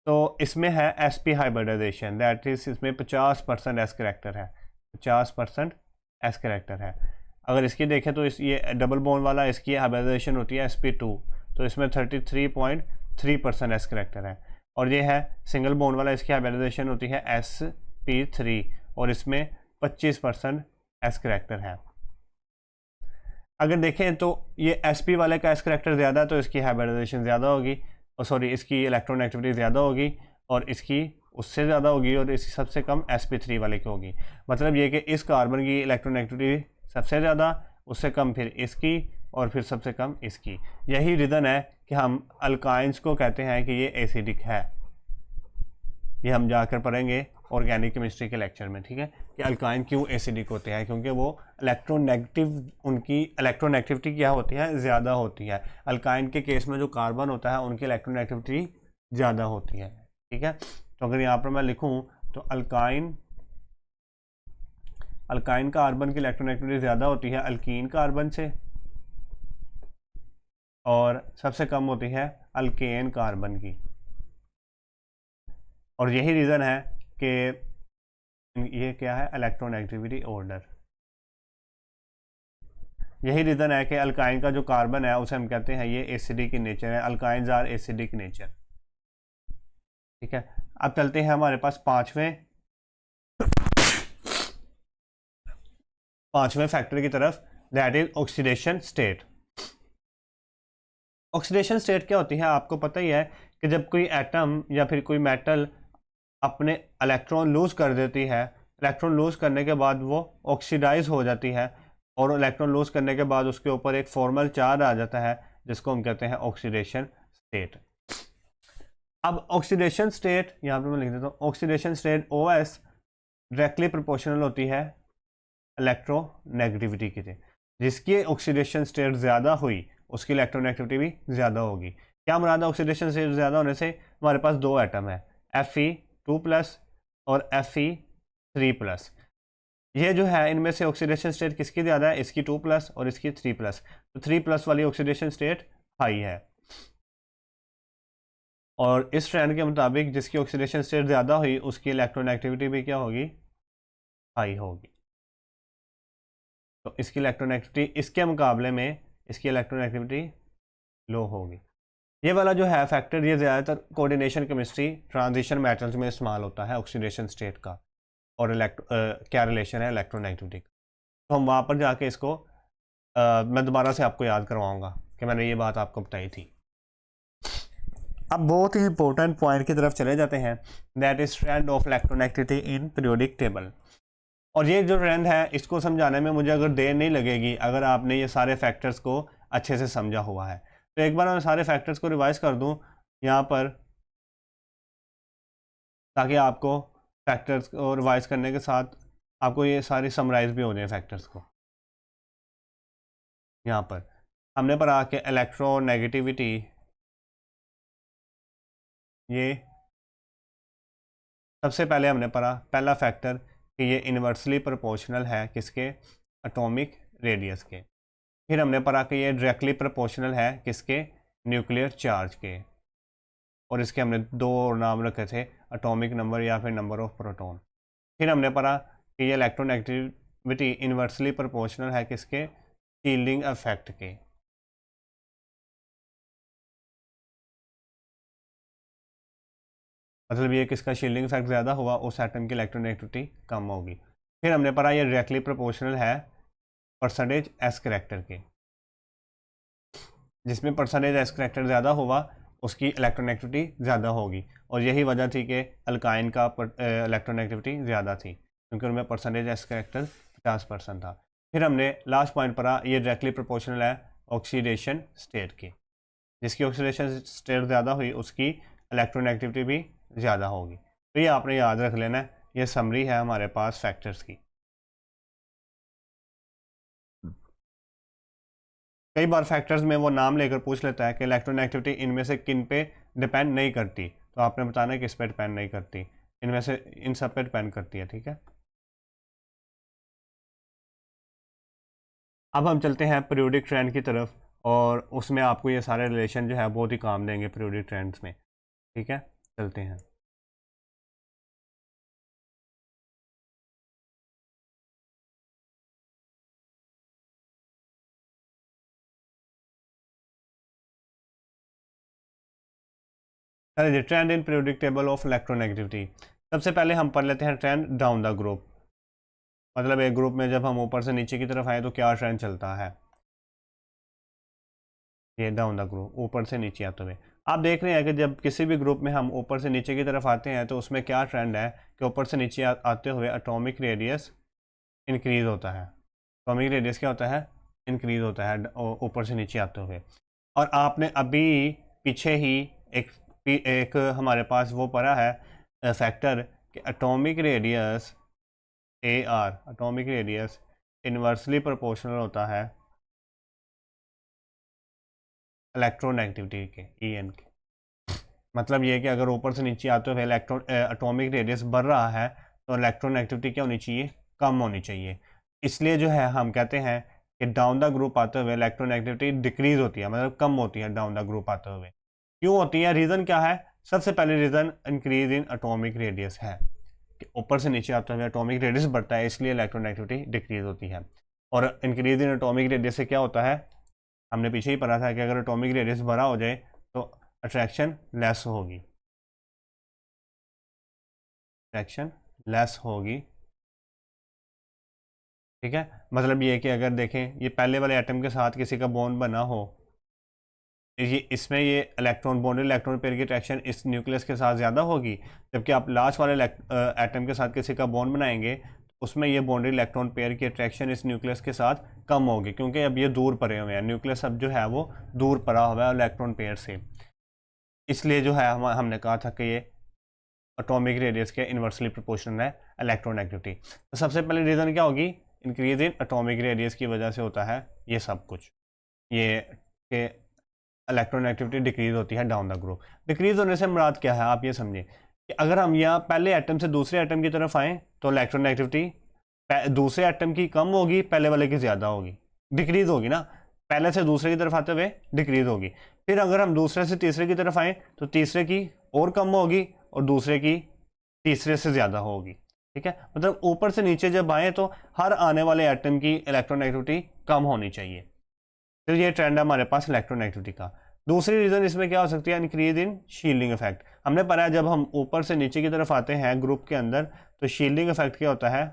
S1: तो इसमें है sp हाइब्रिडाइजेशन, दैट इज इसमें 50% एस करेक्टर है, 50% एस करेक्टर है। अगर इसकी देखें तो इस ये डबल बॉन्ड वाला इसकी हाइब्रिडाइजेशन होती है sp2, तो इसमें 33.3% एस करेक्टर है। और ये है सिंगल बॉन्ड वाला, इसकी हाइब्रिडाइजेशन होती है sp3 और इसमें 25% एस करेक्टर है। अगर देखें तो ये sp वाले का एस करेक्टर ज़्यादा है तो इसकी हाइब्रिडाइजेशन ज़्यादा होगी, और सॉरी इसकी इलेक्ट्रॉन एक्टिविटी ज़्यादा होगी, और इसकी उससे ज़्यादा होगी, और इसकी सबसे कम sp3 वाले की होगी। मतलब ये कि इस कार्बन की इलेक्ट्रॉन एक्टिविटी सबसे ज़्यादा, उससे कम फिर इसकी, और फिर सबसे कम इसकी। यही रीज़न है कि हम अल्काइंस को कहते हैं कि ये एसिडिक है। ये हम जाकर पढ़ेंगे ऑर्गेनिक केमिस्ट्री के लेक्चर में, ठीक है, कि अल्काइन क्यों एसिडिक होते हैं, क्योंकि वो इलेक्ट्रोनेगेटिव, उनकी इलेक्ट्रोनेगेटिविटी क्या होती है, ज़्यादा होती है। अल्काइन के केस में जो कार्बन होता है उनकी इलेक्ट्रोनेगेटिविटी ज़्यादा होती है, ठीक है। तो अगर यहाँ पर मैं लिखूँ तो अल्काइन कार्बन की इलेक्ट्रोनेगेटिविटी ज़्यादा होती है अल्कीन कार्बन से, और सबसे कम होती है अल्केन कार्बन की। और यही रीज़न है कि ये क्या है, इलेक्ट्रोनेगेटिविटी ऑर्डर। यही रीज़न है कि अल्काइन का जो कार्बन है उसे हम कहते हैं ये एसिडिक इन नेचर है, अल्काइंस आर एसिडिक नेचर, ठीक है। अब चलते हैं हमारे पास पांचवें फैक्टर की तरफ, that is oxidation state. Oxidation state क्या होती है, आपको पता ही है कि जब कोई एटम या फिर कोई मेटल अपने इलेक्ट्रॉन लूज कर देती है, इलेक्ट्रॉन लूज करने के बाद वो ऑक्सीडाइज हो जाती है, और इलेक्ट्रॉन लूज करने के बाद उसके ऊपर एक फॉर्मल चार्ज आ जाता है जिसको हम कहते हैं ऑक्सीडेशन स्टेट। अब ऑक्सीडेशन स्टेट यहाँ पे मैं लिख देता हूँ, oxidation state OS directly proportional होती है इलेक्ट्रोनेगेटिविटी की। जिसकी ऑक्सीडेशन स्टेट ज़्यादा हुई उसकी इलेक्ट्रोनेगेटिविटी भी ज़्यादा होगी। क्या मुराद है ऑक्सीडेशन स्टेट ज़्यादा होने से, हमारे पास दो एटम है Fe2+ और Fe3+। ये जो है इनमें से ऑक्सीडेशन स्टेट किसकी ज़्यादा है, इसकी 2+ और इसकी 3+। तो 3+ वाली ऑक्सीडेशन स्टेट हाई है, और इस ट्रेंड के मुताबिक जिसकी ऑक्सीडेशन स्टेट ज़्यादा हुई उसकी इलेक्ट्रोनेगेटिविटी भी क्या होगी, हाई होगी। तो इसकी इलेक्ट्रोनेगेटिविटी इसके मुकाबले में इसकी इलेक्ट्रोनेगेटिविटी लो होगी। ये वाला जो है फैक्टर ये ज़्यादातर कोऑर्डिनेशन केमिस्ट्री ट्रांजिशन मेटल्स में इस्तेमाल होता है ऑक्सीडेशन स्टेट का, और क्या रिलेशन है इलेक्ट्रोनेगेटिविटी का। तो हम वहाँ पर जाके इसको मैं दोबारा से आपको याद करवाऊँगा कि मैंने ये बात आपको बताई थी। अब बहुत ही इंपॉर्टेंट पॉइंट की तरफ चले जाते हैं, that is trend of electronegativity in periodic table. और ये जो ट्रेंड है इसको समझाने में मुझे अगर देर नहीं लगेगी अगर आपने ये सारे फैक्टर्स को अच्छे से समझा हुआ है। तो एक बार मैं सारे फैक्टर्स को रिवाइज कर दूं यहाँ पर, ताकि आपको फैक्टर्स को रिवाइज करने के साथ आपको ये सारी समराइज भी हो जाए फैक्टर्स को। यहाँ पर हमने पढ़ा कि इलेक्ट्रोनेगेटिविटी ये सबसे पहले हमने पढ़ा पहला फैक्टर कि ये इन्वर्सली प्रोपोर्शनल है किसके, एटॉमिक रेडियस के। फिर हमने पढ़ा कि ये डायरेक्टली प्रोपोर्शनल है किसके, न्यूक्लियर चार्ज के। और इसके हमने दो और नाम रखे थे, एटॉमिक नंबर या फिर नंबर ऑफ प्रोटॉन। फिर हमने पढ़ा कि ये इलेक्ट्रोनेगेटिविटी इन्वर्सली प्रोपोर्शनल है किसके, शील्डिंग इफेक्ट के। मतलब ये किसका शील्डिंग इफेक्ट ज़्यादा हुआ उस एटम की इलेक्ट्रोनेगेटिविटी कम होगी। फिर हमने पढ़ा ये डायरेक्टली प्रोपोर्शनल है परसेंटेज एस करेक्टर के, जिसमें परसेंटेज एस करेक्टर ज़्यादा हुआ उसकी इलेक्ट्रोनेगेटिविटी ज़्यादा होगी। और यही वजह थी कि अल्काइन का इलेक्ट्रोनेगेटिविटी ज़्यादा थी क्योंकि उनमें परसेंटेज एस करेक्टर 50% था। फिर हमने लास्ट पॉइंट पढ़ा ये डायरेक्टली प्रोपोर्शनल है ऑक्सीडेशन स्टेट की, जिसकी ऑक्सीडेशन स्टेट ज़्यादा हुई उसकी इलेक्ट्रोनेगेटिविटी भी ज़्यादा होगी। तो ये आपने याद रख लेना है, ये समरी है हमारे पास फैक्टर्स की। कई बार फैक्टर्स में वो नाम लेकर पूछ लेता है कि इलेक्ट्रोनेगेटिविटी इनमें से किन पे डिपेंड नहीं करती। तो आपने बताना है किस पे डिपेंड नहीं करती, इनमें से इन सब पे डिपेंड करती है, ठीक है। अब हम चलते हैं पीरियोडिक ट्रेंड की तरफ, और उसमें आपको ये सारे रिलेशन जो है बहुत ही काम देंगे पीरियोडिक ट्रेंड्स में, ठीक है। चलते हैं। चलिए, trend in periodic table of electronegativity. सबसे पहले हम पढ़ लेते हैं ट्रेंड डाउन द ग्रुप। मतलब एक ग्रुप में जब हम ऊपर से नीचे की तरफ आए तो क्या ट्रेंड चलता है, ये डाउन द ग्रुप, ऊपर से नीचे आते हुए। आप देख रहे हैं कि जब किसी भी ग्रुप में हम ऊपर से नीचे की तरफ आते हैं तो उसमें क्या ट्रेंड है कि ऊपर से नीचे आते हुए एटॉमिक रेडियस इंक्रीज होता है। एटॉमिक रेडियस क्या होता है, इंक्रीज होता है ऊपर से नीचे आते हुए। और आपने अभी पीछे ही एक एक हमारे पास वो पढ़ा है फैक्टर कि atomic radius AR, atomic radius inversely proportional होता है इलेक्ट्रोनेगेटिविटी के, EN के। मतलब ये कि अगर ऊपर से नीचे आते हुए एटॉमिक रेडियस बढ़ रहा है तो इलेक्ट्रोनेगेटिविटी क्या होनी चाहिए, कम होनी चाहिए। इसलिए जो है हम कहते हैं कि डाउन द ग्रुप आते हुए इलेक्ट्रोनेगेटिविटी डिक्रीज होती है, मतलब कम होती है डाउन द ग्रुप आते हुए। क्यों होती है, रीज़न क्या है? सबसे पहले reason increase in atomic radius है कि ऊपर से नीचे आते हुए एटॉमिक रेडियस बढ़ता है, इसलिए इलेक्ट्रोनेगेटिविटी डिक्रीज होती है। और इंक्रीज इन एटॉमिक रेडियस से क्या होता है, हमने पीछे ही पढ़ा था कि अगर एटॉमिक रेडियस बड़ा हो जाए तो अट्रैक्शन लेस होगी, अट्रैक्शन लेस होगी, ठीक है। मतलब ये कि अगर देखें ये पहले वाले एटम के साथ किसी का बॉन्ड बना हो, ये इसमें ये इलेक्ट्रॉन बॉन्ड इलेक्ट्रॉन पेयर की अट्रैक्शन इस न्यूक्लियस के साथ ज़्यादा होगी, जबकि आप लास्ट वाले एटम के साथ किसी का बॉन्ड बनाएंगे तो उसमें ये बॉन्डेड इलेक्ट्रॉन पेयर की अट्रैक्शन इस न्यूक्लियस के साथ कम होगी, क्योंकि अब ये दूर पड़े हुए हैं, न्यूक्लियस अब जो है वो दूर पड़ा हुआ है इलेक्ट्रॉन पेयर से। इसलिए जो है हमने कहा था कि ये एटॉमिक रेडियस के इन्वर्सली प्रोपोर्शनल है इलेक्ट्रोनेगेटिविटी। तो सबसे पहले रीज़न क्या होगी, इंक्रीज इन एटॉमिक रेडियस की वजह से होता है ये सब कुछ, ये कि इलेक्ट्रोनेगेटिविटी डिक्रीज होती है डाउन द ग्रुप। डिक्रीज होने से मुराद क्या है, आप ये समझें कि अगर हम यहाँ पहले एटम से दूसरे एटम की तरफ आएँ तो इलेक्ट्रोनेगेटिविटी दूसरे एटम की कम होगी, पहले वाले की ज़्यादा होगी, डिक्रीज होगी ना, पहले से दूसरे की तरफ आते हुए डिक्रीज होगी। फिर अगर हम दूसरे से तीसरे की तरफ आएँ तो तीसरे की और कम होगी और दूसरे की तीसरे से ज़्यादा होगी, ठीक है। मतलब ऊपर से नीचे जब आए तो हर आने वाले एटम की इलेक्ट्रोनेगेटिविटी कम होनी चाहिए। तो ये ट्रेंड है हमारे पास इलेक्ट्रोनेगेटिविटी का। दूसरी रीज़न इसमें क्या हो सकती है, इंक्रीज इन शील्डिंग इफेक्ट। हमने पढ़ा है जब हम ऊपर से नीचे की तरफ आते हैं ग्रुप के अंदर तो शील्डिंग इफेक्ट क्या होता है,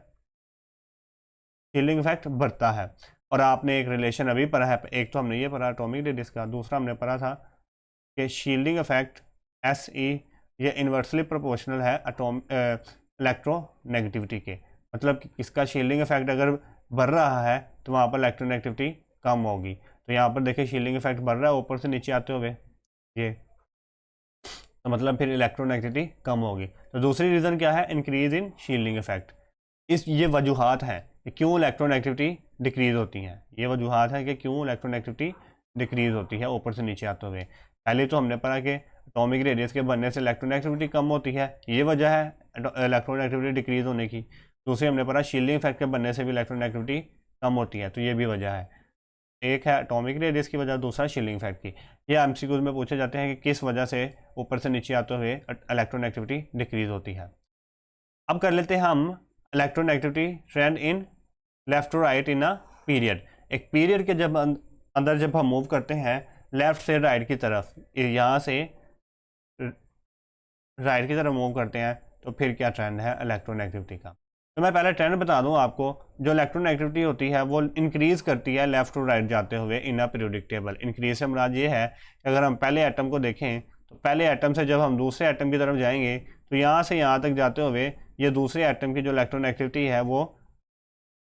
S1: शील्डिंग इफेक्ट बढ़ता है। और आपने एक रिलेशन अभी पढ़ा है, एक तो हमने ये पढ़ा एटॉमिक रेडियस का, दूसरा हमने पढ़ा था कि शील्डिंग इफेक्ट SE ये इन्वर्सली प्रोपोर्शनल है इलेक्ट्रोनेगेटिविटी के। मतलब कि इसका शील्डिंग इफेक्ट अगर बढ़ रहा है तो वहाँ पर इलेक्ट्रोनेगेटिविटी कम होगी। तो यहाँ पर देखिए शील्डिंग इफेक्ट बढ़ रहा है ऊपर से नीचे आते हुए ये, तो मतलब फिर इलेक्ट्रोनेगेटिविटी कम होगी। तो दूसरी रीज़न क्या है, इंक्रीज इन शील्डिंग इफेक्ट। ये वजूहात हैं कि क्यों इलेक्ट्रोनेगेटिविटी डिक्रीज होती हैं, ये वजूहात हैं कि क्यों इलेक्ट्रोनेगेटिविटी डिक्रीज होती है ऊपर से नीचे आते हुए। पहले तो हमने पढ़ा कि एटॉमिक रेडियस के बनने से इलेक्ट्रोनेगेटिविटी कम होती है, ये वजह है इलेक्ट्रोनेगेटिविटी डिक्रीज होने की। दूसरी हमने पढ़ा शील्डिंग इफेक्ट के बनने से भी इलेक्ट्रोनेगेटिविटी कम होती है, तो ये भी वजह है। एक है एटॉमिक रेडियस की वजह, दूसरा शील्डिंग इफेक्ट की। ये MCQs में पूछे जाते हैं कि किस वजह से ऊपर से नीचे आते हुए इलेक्ट्रोनेगेटिविटी डिक्रीज होती है। अब कर लेते हैं हम electronegativity trend in left to right in a period. एक पीरियड के जब अंदर जब हम मूव करते हैं लेफ्ट से राइट की तरफ, यहाँ से राइट की तरफ मूव करते हैं तो फिर क्या ट्रेंड है इलेक्ट्रोनेगेटिविटी का। तो मैं पहले ट्रेंड बता दूं आपको, जो इलेक्ट्रोनेगेटिविटी होती है वो इंक्रीज करती है लेफ्ट टू राइट जाते हुए इन अ पीरियोडिक टेबल। इंक्रीज से मुराद ये है कि अगर हम पहले एटम को देखें तो पहले एटम से जब हम दूसरे एटम की तरफ जाएंगे तो यहाँ से यहाँ तक जाते हुए ये दूसरे एटम की जो इलेक्ट्रोनेगेटिविटी है वो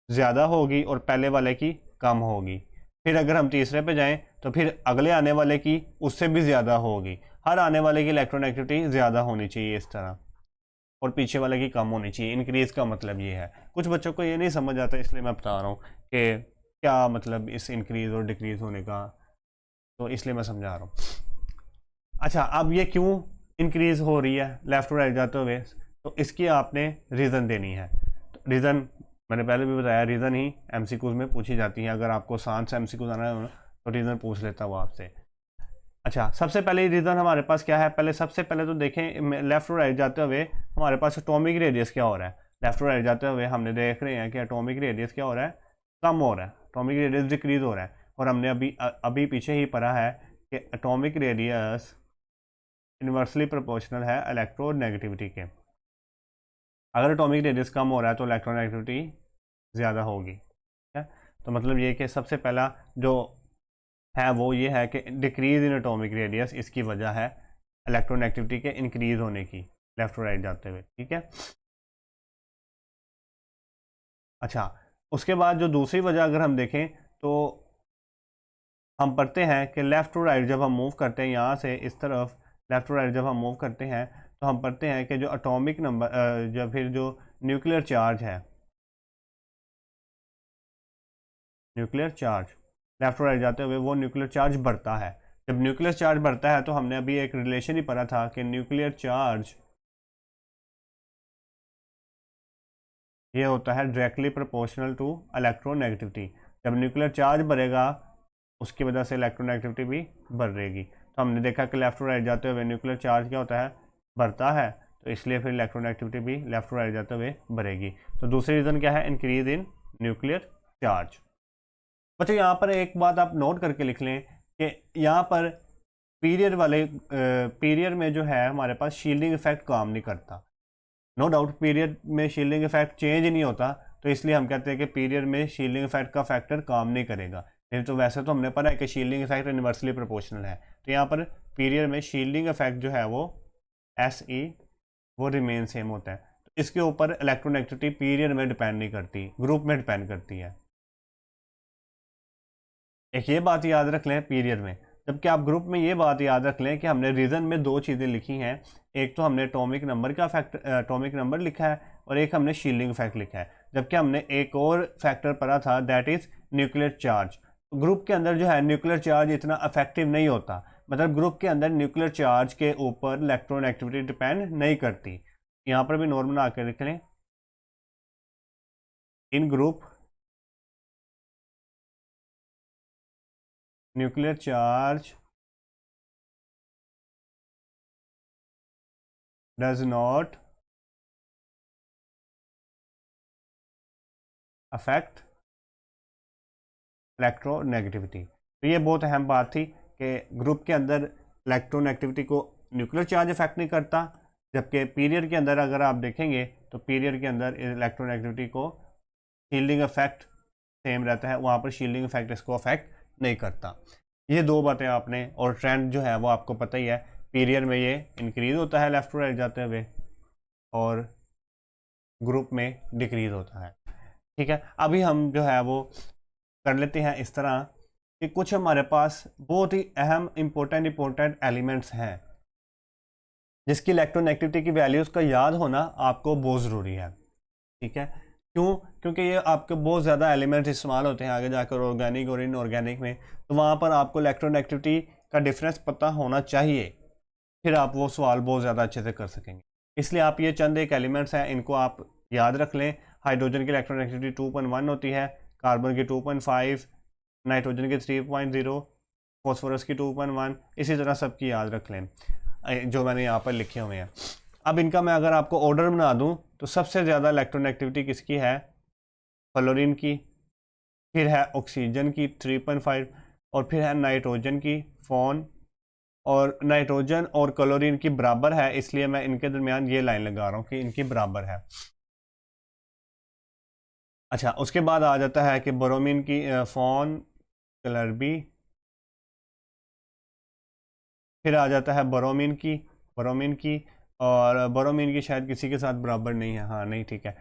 S1: ज़्यादा होगी और पहले वाले की कम होगी। फिर अगर हम तीसरे पे जाएं तो फिर अगले आने वाले की उससे भी ज़्यादा होगी। हर आने वाले की इलेक्ट्रोनेगेटिविटी ज़्यादा होनी चाहिए इस तरह, और पीछे वाले की कम होनी चाहिए। इंक्रीज़ का मतलब ये है, कुछ बच्चों को ये नहीं समझ आता, इसलिए मैं बता रहा हूँ कि क्या मतलब इस इंक्रीज़ और डिक्रीज़ होने का, तो इसलिए मैं समझा रहा हूँ। अच्छा, अब ये क्यों इंक्रीज हो रही है लेफ्ट टू राइट जाते हुए, तो इसकी आपने रीज़न देनी है। तो रीज़न मैंने पहले भी बताया, रीज़न ही एमसीक्यूज में पूछी जाती है। अगर आपको आसान से एमसीक्यूज आना है तो रीज़न पूछ लेता हूँ आपसे। अच्छा, सबसे पहले रीज़न हमारे पास क्या है, पहले सबसे पहले तो देखें लेफ्ट टू राइट जाते हुए हमारे पास एटॉमिक रेडियस क्या हो रहा है। लेफ्ट टू राइट जाते हुए हमने देख रहे हैं कि एटॉमिक रेडियस क्या हो रहा है, कम हो रहा है, एटॉमिक रेडियस डिक्रीज हो रहा है। और हमने अभी अभी पीछे ही पढ़ा है कि एटॉमिक रेडियस इन्वर्सली प्रोपोर्शनल है इलेक्ट्रोनेगेटिविटी के। अगर एटॉमिक रेडियस कम हो रहा है तो इलेक्ट्रोनेगेटिविटी ज़्यादा होगी। ठीक है, तो मतलब ये कि सबसे पहला जो है वो ये है कि डिक्रीज इन एटॉमिक रेडियस, इसकी वजह है इलेक्ट्रोनेगेटिविटी के इंक्रीज होने की लेफ्ट टू राइट जाते हुए। ठीक है, अच्छा, उसके बाद जो दूसरी वजह अगर हम देखें तो हम पढ़ते हैं कि लेफ़्ट टू राइट जब हम मूव करते हैं यहाँ से इस तरफ, लेफ़्ट टू राइट जब हम मूव करते हैं तो हम पढ़ते हैं कि जो एटॉमिक नंबर जो फिर जो न्यूक्लियर चार्ज है, nuclear charge left to right जाते हुए वो न्यूक्लियर चार्ज बढ़ता है। जब न्यूक्लियर चार्ज बढ़ता है तो हमने अभी एक रिलेशन ही पढ़ा था कि न्यूक्लियर चार्ज ये होता है डायरेक्टली प्रोपोर्शनल टू इलेक्ट्रोनेगेटिविटी। जब न्यूक्लियर चार्ज बढ़ेगा उसकी वजह से इलेक्ट्रोनेगेटिविटी भी बढ़ रहेगी। तो हमने देखा कि लेफ्ट टू राइट जाते हुए न्यूक्लियर चार्ज क्या होता है, बढ़ता है, तो इसलिए फिर इलेक्ट्रोनेगेटिविटी भी लेफ्ट टू राइट जाते हुए बढ़ेगी। तो दूसरी रीज़न क्या है, इंक्रीज इन न्यूक्लियर चार्ज। बच्चों यहाँ पर एक बात आप नोट करके लिख लें कि यहाँ पर पीरियड वाले पीरियड में जो है हमारे पास शील्डिंग इफेक्ट काम नहीं करता। नो डाउट पीरियड में शील्डिंग इफेक्ट चेंज नहीं होता, तो इसलिए हम कहते हैं कि पीरियड में शील्डिंग इफेक्ट का फैक्टर काम नहीं करेगा। नहीं तो वैसे तो हमने पढ़ा है कि शील्डिंग इफेक्ट इन्वर्सली प्रोपोर्शनल है। तो यहाँ पर पीरियड में शील्डिंग इफेक्ट जो है वो एस ई वो रिमेन सेम होता है। तो इसके ऊपर इलेक्ट्रोनेगेटिविटी पीरियड में डिपेंड नहीं करती, ग्रुप में डिपेंड करती है। एक ये बात याद रख लें पीरियड में, जबकि आप ग्रुप में ये बात याद रख लें कि हमने रीज़न में दो चीज़ें लिखी हैं। एक तो हमने एटॉमिक नंबर का फैक्टर एटॉमिक नंबर लिखा है और एक हमने शील्डिंग फैक्ट लिखा है। जबकि हमने एक और फैक्टर पढ़ा था that is nuclear charge. Group के अंदर जो है न्यूक्लियर चार्ज इतना अफेक्टिव नहीं होता, मतलब ग्रुप के अंदर न्यूक्लियर चार्ज के ऊपर इलेक्ट्रॉन एक्टिविटी डिपेंड नहीं करती। यहाँ पर भी नोट बना के लिख लें, in group nuclear charge does not affect electronegativity. तो ये बहुत अहम बात थी कि ग्रुप के अंदर इलेक्ट्रोनेगेटिविटी को न्यूक्लियर चार्ज इफेक्ट नहीं करता, जबकि पीरियड के अंदर अगर आप देखेंगे तो पीरियड के अंदर इलेक्ट्रोनेगेटिविटी को शील्डिंग इफेक्ट सेम रहता है, वहाँ पर शील्डिंग इफेक्ट इसको अफेक्ट नहीं करता। ये दो बातें आपने, और ट्रेंड जो है वो आपको पता ही है, पीरियड में ये इंक्रीज होता है लेफ्ट टू राइट जाते हुए और ग्रुप में डिक्रीज होता है। ठीक है, अभी हम जो है वो कर लेते हैं इस तरह कि कुछ हमारे पास बहुत ही अहम इंपॉर्टेंट एलिमेंट्स हैं जिसकी इलेक्ट्रोनेगेटिविटी की वैल्यूज़ का याद होना आपको बहुत ज़रूरी है। ठीक है, क्यों? क्योंकि ये आपके बहुत ज़्यादा एलिमेंट्स इस्तेमाल होते हैं आगे जाकर ऑर्गेनिक और इनऑर्गेनिक में, तो वहाँ पर आपको इलेक्ट्रोनेगेटिविटी का डिफरेंस पता होना चाहिए, फिर आप वो सवाल बहुत ज़्यादा अच्छे से कर सकेंगे। इसलिए आप ये चंद एक एलिमेंट्स हैं, इनको आप याद रख लें। हाइड्रोजन की इलेक्ट्रोनेगेटिविटी 2.1 होती है, कार्बन की 2.5, नाइट्रोजन की 3.0, फॉस्फोरस की 2.1, इसी तरह सबकी याद रख लें जो मैंने यहाँ पर लिखे हुए हैं। अब इनका मैं अगर आपको ऑर्डर बना दूँ तो सबसे ज़्यादा इलेक्ट्रोनेगेटिविटी किसकी है, फ्लोरीन की, फिर है ऑक्सीजन की 3.5, और फिर है नाइट्रोजन की फोन, और नाइट्रोजन और क्लोरीन की बराबर है, इसलिए मैं इनके दरमियान ये लाइन लगा रहा हूँ कि इनकी बराबर है। अच्छा, उसके बाद आ जाता है कि बोरोमीन की फोन कलर बी, फिर आ जाता है बोरोमीन की और बोरोमीन की शायद किसी के साथ बराबर नहीं है, हाँ नहीं ठीक है।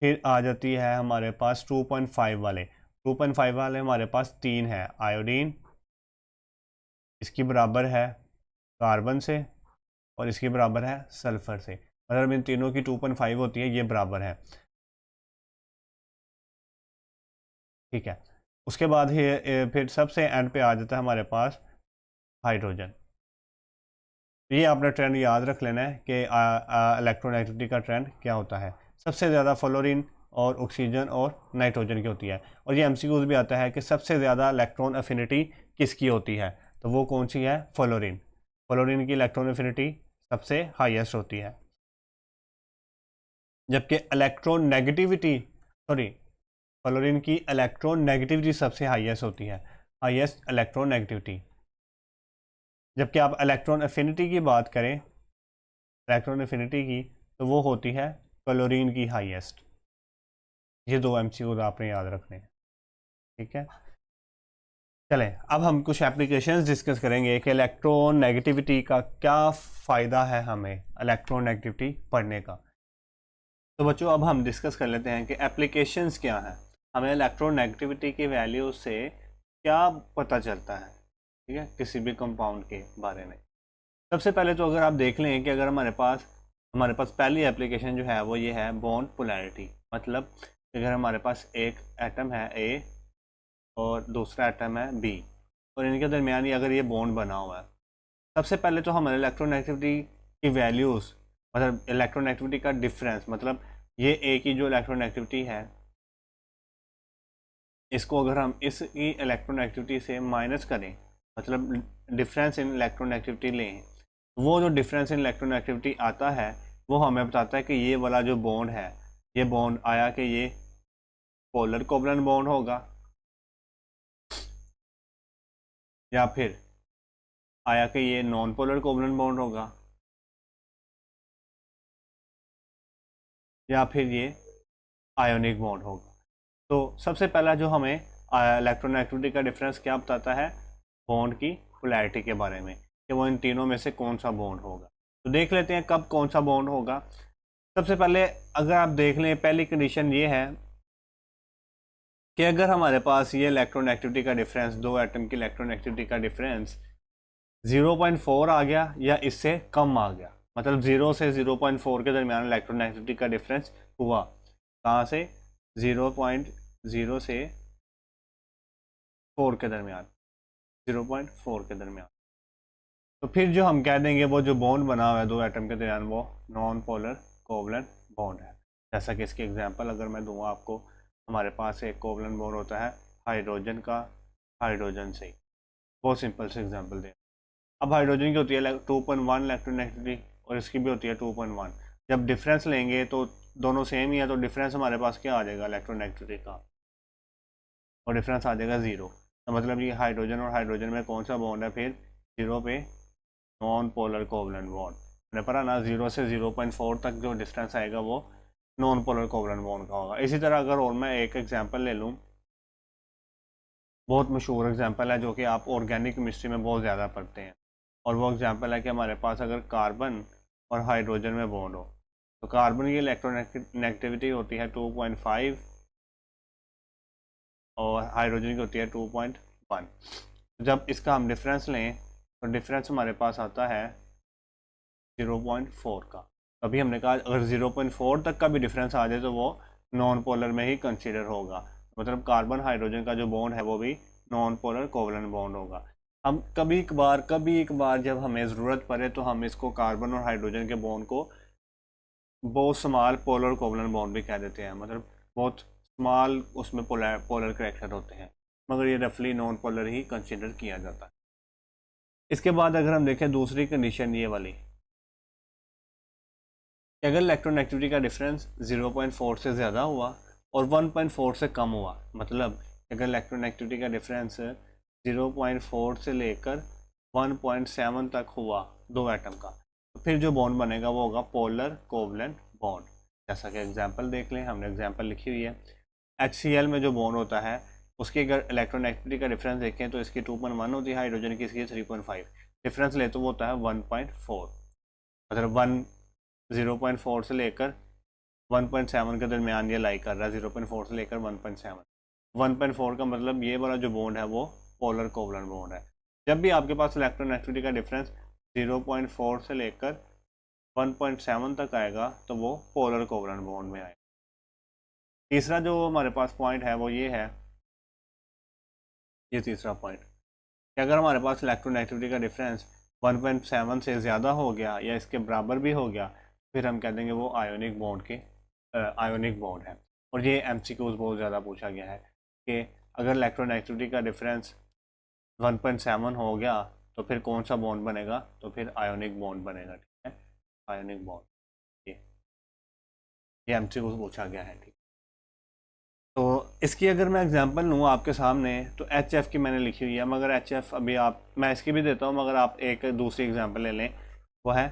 S1: फिर आ जाती है हमारे पास 2.5 वाले, 2.5 वाले हमारे पास तीन है, आयोडीन इसकी बराबर है कार्बन से और इसकी बराबर है सल्फर से, मतलब इन तीनों की 2.5 होती है, ये बराबर है। ठीक है, उसके बाद ही फिर सबसे एंड पे आ जाता है हमारे पास हाइड्रोजन। ये आपने ट्रेंड याद रख लेना है कि इलेक्ट्रोनेगेटिविटी का ट्रेंड क्या होता है। सबसे ज़्यादा फ्लोरीन और ऑक्सीजन और नाइट्रोजन की होती है। और ये एमसीक्यूज भी आता है कि सबसे ज़्यादा इलेक्ट्रॉन अफिनिटी किसकी होती है, तो वो कौन सी है, फ्लोरीन। फ्लोरीन की इलेक्ट्रॉन अफिनिटी सबसे हाईएस्ट होती है। जबकि इलेक्ट्रॉन नेगेटिविटी, सॉरी, फ्लोरीन की इलेक्ट्रॉन नेगेटिविटी सबसे हाईएस्ट होती है, हाईएस्ट इलेक्ट्रॉन नेगेटिविटी। जबकि आप इलेक्ट्रॉन अफिनिटी की बात करें, इलेक्ट्रॉन अफिनिटी की, तो वो होती है क्लोरीन की हाईएस्ट। ये दो एमसीक्यूज आपने याद रखने हैं, ठीक है। चलें, अब हम कुछ एप्लीकेशंस डिस्कस करेंगे कि इलेक्ट्रॉन नेगेटिविटी का क्या फ़ायदा है हमें इलेक्ट्रॉन नेगेटिविटी पढ़ने का। तो बच्चों अब हम डिस्कस कर लेते हैं कि एप्लीकेशंस क्या हैं, हमें इलेक्ट्रोनेगेटिविटी की वैल्यू से क्या पता चलता है, ठीक है, किसी भी कंपाउंड के बारे में। सबसे पहले तो अगर आप देख लें कि अगर हमारे पास पहली एप्लीकेशन जो है वो ये है बॉन्ड पोलैरिटी। मतलब अगर हमारे पास एक एटम है ए और दूसरा एटम है बी और इनके दरमियान ही अगर ये बॉन्ड बना हुआ है, सबसे पहले तो हमारे इलेक्ट्रोनेगेटिविटी की वैल्यूज़, मतलब इलेक्ट्रोनेगेटिविटी का डिफरेंस, मतलब ये ए की जो इलेक्ट्रोनेगेटिविटी है, इसको अगर हम इसकी इलेक्ट्रोनेगेटिविटी से माइनस करें, मतलब डिफरेंस इन इलेक्ट्रोनेगेटिविटी लें, वो जो डिफरेंस इन इलेक्ट्रोनेगेटिविटी आता है वो हमें बताता है कि ये वाला जो बॉन्ड है, ये बॉन्ड आया कि ये पोलर कोवलेंट बॉन्ड होगा या फिर आया कि ये नॉन पोलर कोवलेंट बॉन्ड होगा या फिर ये आयोनिक बॉन्ड होगा। तो सबसे पहला जो हमें इलेक्ट्रोनेगेटिविटी का डिफरेंस क्या बताता है, बॉन्ड की पोलैरिटी के बारे में, कि वो इन तीनों में से कौन सा बॉन्ड होगा। तो देख लेते हैं कब कौन सा बॉन्ड होगा। सबसे पहले अगर आप देख लें, पहली कंडीशन ये है कि अगर हमारे पास ये इलेक्ट्रोनेगेटिविटी का डिफरेंस, दो एटम की इलेक्ट्रोनेगेटिविटी का डिफरेंस 0.4 आ गया या इससे कम आ गया, मतलब 0 से 0.4 के दरमियान इलेक्ट्रोनेगेटिविटी का डिफरेंस हुआ, कहाँ से, 0.0 से 4 के दरमियान, 0.4 के दरमियान, तो फिर जो हम कह देंगे वो जो बॉन्ड बना हुआ है दो एटम के दरमियान वो नॉन पोलर कोवलेंट बॉन्ड है। जैसा कि इसकी एग्जांपल अगर मैं दूंगा आपको, हमारे पास एक कोवलेंट बॉन्ड होता है हाइड्रोजन का, हाइड्रोजन से, बहुत सिंपल से एग्जांपल दें। अब हाइड्रोजन की होती है 2.1 इलेक्ट्रोनेगेटिविटी और इसकी भी होती है 2.1। जब डिफरेंस लेंगे तो दोनों सेम ही है, तो डिफरेंस हमारे पास क्या आ जाएगा इलेक्ट्रोनेगेटिविटी का, और डिफरेंस आ जाएगा 0। तो मतलब ये हाइड्रोजन और हाइड्रोजन में कौन सा बॉन्ड है फिर, 0 पे नॉन पोलर कोवलेंट बॉन्ड। मैंने पढ़ा ना, 0 से 0.4 तक जो डिस्टेंस आएगा वो नॉन पोलर कोवलेंट बॉन्ड का होगा। इसी तरह अगर और मैं एक एग्जांपल ले लूँ, बहुत मशहूर एग्जांपल है जो कि आप ऑर्गेनिक केमिस्ट्री में बहुत ज़्यादा पढ़ते हैं, और वो एग्जांपल है कि हमारे पास अगर कार्बन और हाइड्रोजन में बॉन्ड हो, तो कार्बन की इलेक्ट्रोनेगेटिविटी होती है 2.5 और हाइड्रोजन की होती है 2.1। जब इसका हम डिफरेंस लें तो डिफरेंस हमारे पास आता है 0.4 का। अभी हमने कहा अगर 0.4 तक का भी डिफरेंस आ जाए तो वो नॉन पोलर में ही कंसीडर होगा, मतलब कार्बन हाइड्रोजन का जो बॉन्ड है वो भी नॉन पोलर कोवलेंट बॉन्ड होगा। हम कभी एक बार जब हमें ज़रूरत पड़े तो हम इसको कार्बन और हाइड्रोजन के बॉन्ड को बहुत स्मॉल पोलर कोवलेंट बॉन्ड भी कह देते हैं, मतलब बहुत स्मॉल उसमें पोलर करेक्टर होते हैं, मगर ये रफली नॉन पोलर ही कंसिडर किया जाता है। इसके बाद अगर हम देखें दूसरी कंडीशन ये वाली, कि अगर इलेक्ट्रोनेगेटिविटी का डिफरेंस 0.4 से ज़्यादा हुआ और 1.4 से कम हुआ, मतलब अगर इलेक्ट्रोनेगेटिविटी का डिफरेंस 0.4 से लेकर 1.7 तक हुआ दो एटम का, तो फिर जो बॉन्ड बनेगा वो होगा पोलर कोवलेंट बॉन्ड। जैसा कि एग्जांपल देख लें, हमने एग्जांपल लिखी हुई है, HCl में जो बॉन्ड होता है उसकी अगर इलेक्ट्रोनेगेटिविटी का डिफरेंस देखें तो इसकी 2.1 होती है, हाइड्रोजन की इसकी 3.5, डिफरेंस ले तो वो होता है 1.4, मतलब 0.4 से लेकर 1.7 के दरमियान ये लाई कर रहा है, 0.4 से लेकर 1.7। 1.4 का मतलब ये वाला जो बॉन्ड है वो पोलर कोवलेंट बॉन्ड है। जब भी आपके पास इलेक्ट्रोनेगेटिविटी का डिफरेंस 0.4 से लेकर 1.7 तक आएगा तो वो पोलर कोवलेंट बॉन्ड में आएगा। तीसरा जो हमारे पास पॉइंट है वो ये है, ये तीसरा पॉइंट, कि अगर हमारे पास इलेक्ट्रोनेगेटिविटी का डिफरेंस 1.7 से ज़्यादा हो गया या इसके बराबर भी हो गया, फिर हम कह देंगे वो आयोनिक बॉन्ड है। और ये एमसीक्यूज बहुत ज़्यादा पूछा गया है कि अगर इलेक्ट्रोनेगेटिविटी का डिफरेंस 1.7 हो गया तो फिर कौन सा बॉन्ड बनेगा, तो फिर आयोनिक बॉन्ड बनेगा। ठीक है, आयोनिक बॉन्ड, ये एमसीक्यूज पूछा गया है। ठीक, तो इसकी अगर मैं एग्जांपल लूँ आपके सामने, तो एच एफ की मैंने लिखी हुई है, मगर एच एफ अभी मैं इसकी भी देता हूँ, मगर आप एक दूसरी एग्जांपल ले लें, वो है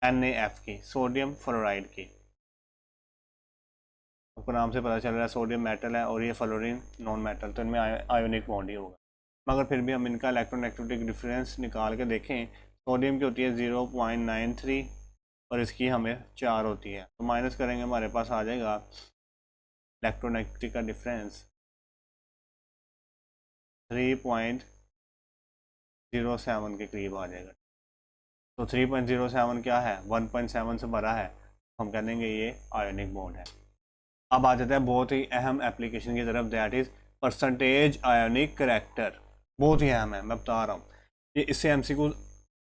S1: NaF की, सोडियम फ्लोराइड की। आपको नाम से पता चल रहा है सोडियम मेटल है और ये फ्लोरीन नॉन मेटल, तो इनमें आयोनिक बॉन्ड ही होगा। मगर फिर भी हम इनका इलेक्ट्रोनेगेटिविटी डिफरेंस निकाल के देखें, सोडियम की होती है 0.93 और इसकी हमें 4 होती है, तो माइनस करेंगे हमारे पास आ जाएगा इलेक्ट्रोनेगेटिविटी का डिफरेंस 3.07 के करीब आ जाएगा। तो 3.07 क्या है, 1.7 से बड़ा है, हम कह देंगे ये आयोनिक बॉन्ड है। अब आ जाता है बहुत ही अहम एप्लीकेशन की तरफ, that is percentage ionic character. बहुत ही अहम है, मैं बता रहा हूँ। ये इससे एमसीक्यू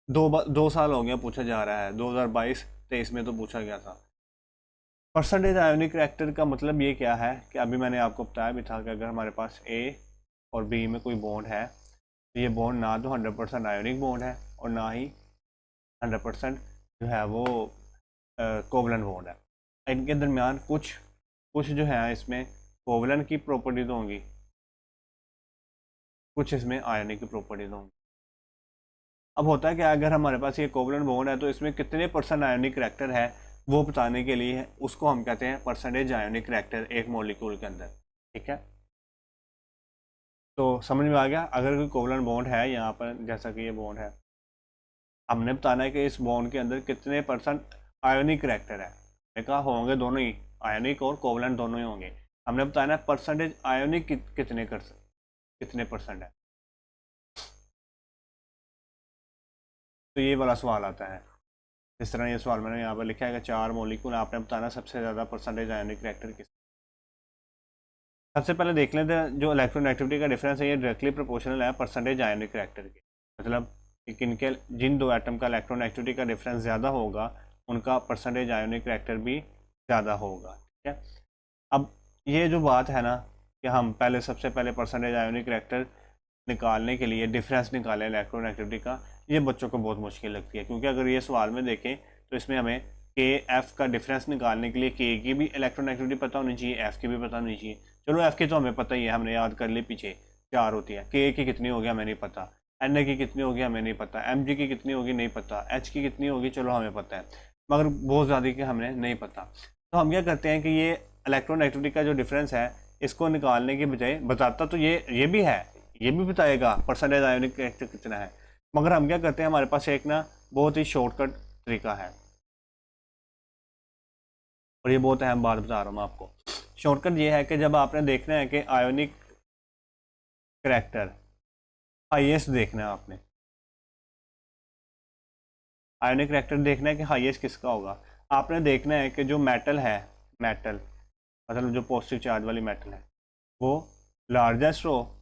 S1: 2 साल हो गया पूछा जा रहा है, 2022-23 में तो पूछा गया था। परसेंटेज आयोनिक करैक्टर का मतलब ये क्या है कि अभी मैंने आपको बताया भी था कि अगर हमारे पास ए और बी में कोई बॉन्ड है, तो ये बॉन्ड ना तो 100% आयोनिक बॉन्ड है और ना ही 100% जो है वो कोवलेंट बॉन्ड है। इनके दरमियान कुछ कुछ जो है इसमें कोवलेंट की प्रॉपर्टीज होंगी, कुछ इसमें आयनिक की प्रॉपर्टीज होंगी। अब होता है कि अगर हमारे पास ये कोवलेंट बॉन्ड है तो इसमें कितने परसेंट आयोनिक करैक्टर है वो बताने के लिए उसको हम कहते हैं परसेंटेज आयोनिक करैक्टर एक मॉलिक्यूल के अंदर। ठीक है, तो समझ में आ गया। अगर कोई कोवलेंट बॉन्ड है यहाँ पर, जैसा कि ये बॉन्ड है, हमने बताना है कि इस बॉन्ड के अंदर कितने परसेंट आयोनिक करैक्टर है। कहा होंगे दोनों ही, आयोनिक और कोवलेंट दोनों ही होंगे। हमने बताना है परसेंटेज आयोनिक कितने परसेंट है। तो ये वाला सवाल आता है, इस तरह ये सवाल मैंने यहाँ पर लिखा है कि 4 मॉलिक्यूल, आपने बताना सबसे ज़्यादा परसेंटेज आयोनिक रिएक्टर किस। सबसे पहले देख लेते हैं जो इलेक्ट्रोनेगेटिविटी का डिफरेंस है, ये डायरेक्टली प्रोपोर्शनल है परसेंटेज आयोनिक रिएक्टर के। मतलब कि किनके जिन दो एटम का इलेक्ट्रोनेगेटिविटी का डिफरेंस ज़्यादा होगा उनका परसेंटेज आयोनिक रिएक्टर भी ज़्यादा होगा। ठीक है, अब ये जो बात है ना कि हम सबसे पहले परसेंटेज आयोनिक रिएक्टर निकालने के लिए डिफरेंस निकालें इलेक्ट्रोनेगेटिविटी का, ये बच्चों को बहुत मुश्किल लगती है, क्योंकि अगर ये सवाल में देखें तो इसमें हमें के एफ का डिफरेंस निकालने के लिए के की भी इलेक्ट्रोनेगेटिविटी पता होनी चाहिए, एफ की भी पता होनी चाहिए। चलो एफ की तो हमें पता ही है, हमने याद कर ली पीछे 4 होती है। के की कितनी होगी हमें नहीं पता, एन ए की कितनी होगी हमें नहीं पता, एम जी की कितनी होगी नहीं पता, एच की कितनी होगी चलो हमें पता है, मगर बहुत ज़्यादा की हमें नहीं पता। तो हम क्या करते हैं कि ये इलेक्ट्रोनेगेटिविटी का जो डिफरेंस है इसको निकालने के बजाय बताता तो ये भी है, ये भी बताएगा परसेंटेज आयोनिक रिएक्टर कितना है, मगर हम क्या करते हैं हमारे पास एक ना बहुत ही शॉर्टकट तरीका है, और ये बहुत अहम बात बता रहा हूँ मैं आपको। शॉर्टकट ये है कि जब आपने देखना है कि आयोनिक करैक्टर हाईएस्ट देखना है, आपने आयोनिक करैक्टर देखना है कि हाईएस्ट किसका होगा, आपने देखना है कि जो मेटल है, मेटल मतलब जो पॉजिटिव चार्ज वाली मेटल है वो लार्जेस्ट हो।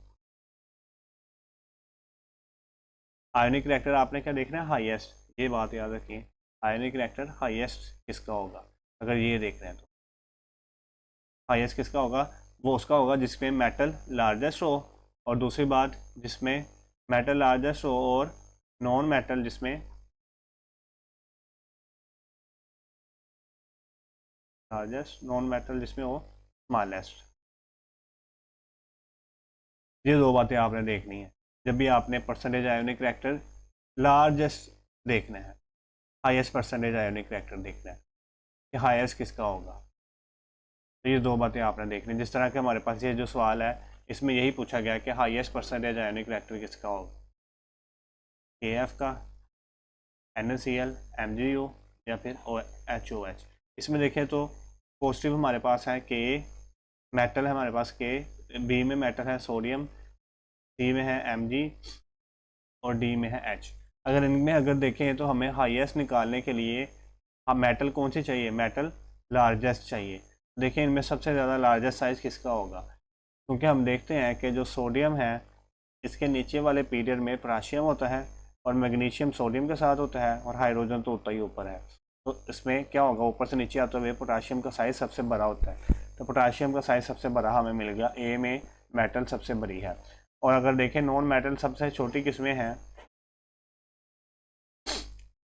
S1: आयोनिक रिएक्टर आपने क्या देखना है, हाईएस्ट, ये बात याद रखिए, आयोनिक रिएक्टर हाईएस्ट किसका होगा। अगर ये देख रहे हैं तो हाईएस्ट किसका होगा, वो उसका होगा जिसमें मेटल लार्जेस्ट हो, और दूसरी बात जिसमें मेटल लार्जेस्ट हो और नॉन मेटल जिसमें लार्जेस्ट, नॉन मेटल जिसमें हो स्मॉलेस्ट। ये दो बातें आपने देखनी है जब भी आपने परसेंटेज आयोनिक रिएक्टर लार्जेस्ट देखना है, हाईएस्ट परसेंटेज आयोनिक रिएक्टर देखना है कि हाईएस्ट किसका होगा। तो ये दो बातें आपने देखनी, जिस तरह के हमारे पास ये जो सवाल है इसमें यही पूछा गया कि हाईएस्ट परसेंटेज आयोनिक रिएक्टर किसका होगा, के एफ का, NaCl, MgO या फिर HOH। इसमें देखें तो पॉजिटिव हमारे पास है के, मेटल है हमारे पास के, बी में मेटल है सोडियम, सी में है Mg और डी में है H। अगर इनमें अगर देखें तो हमें हाईएस्ट निकालने के लिए हम मेटल कौन सी चाहिए, मेटल लार्जेस्ट चाहिए। देखिए इनमें सबसे ज़्यादा लार्जेस्ट साइज़ किसका होगा, क्योंकि हम देखते हैं कि जो सोडियम है इसके नीचे वाले पीरियड में पोटाशियम होता है और मैग्नीशियम सोडियम के साथ होता है और हाइड्रोजन तो होता ही ऊपर है। तो इसमें क्या होगा, ऊपर से नीचे आते हुए पोटाशियम का साइज सबसे बड़ा होता है, तो पोटाशियम का साइज सबसे बड़ा हमें मिल गया, ए में मेटल सबसे बड़ी है। और अगर देखें नॉन मेटल सबसे छोटी किसमें है,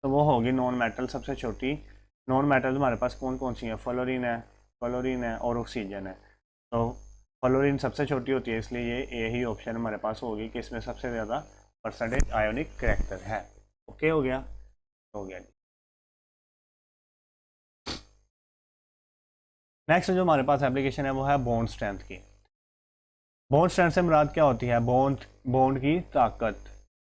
S1: तो वो होगी नॉन मेटल सबसे छोटी। नॉन मेटल हमारे पास कौन कौन सी है, फ्लोरीन है और ऑक्सीजन है। तो फ्लोरीन सबसे छोटी होती है, इसलिए ये यही ऑप्शन हमारे पास होगी कि इसमें सबसे ज़्यादा परसेंटेज आयोनिक करैक्टर है। ओके हो गया जी। नेक्स्ट जो हमारे पास एप्लीकेशन है वो है बॉन्ड स्ट्रेंथ की। बॉन्ड स्ट्रेंथ से मुराद क्या होती है, बॉन्ड बॉन्ड की ताकत,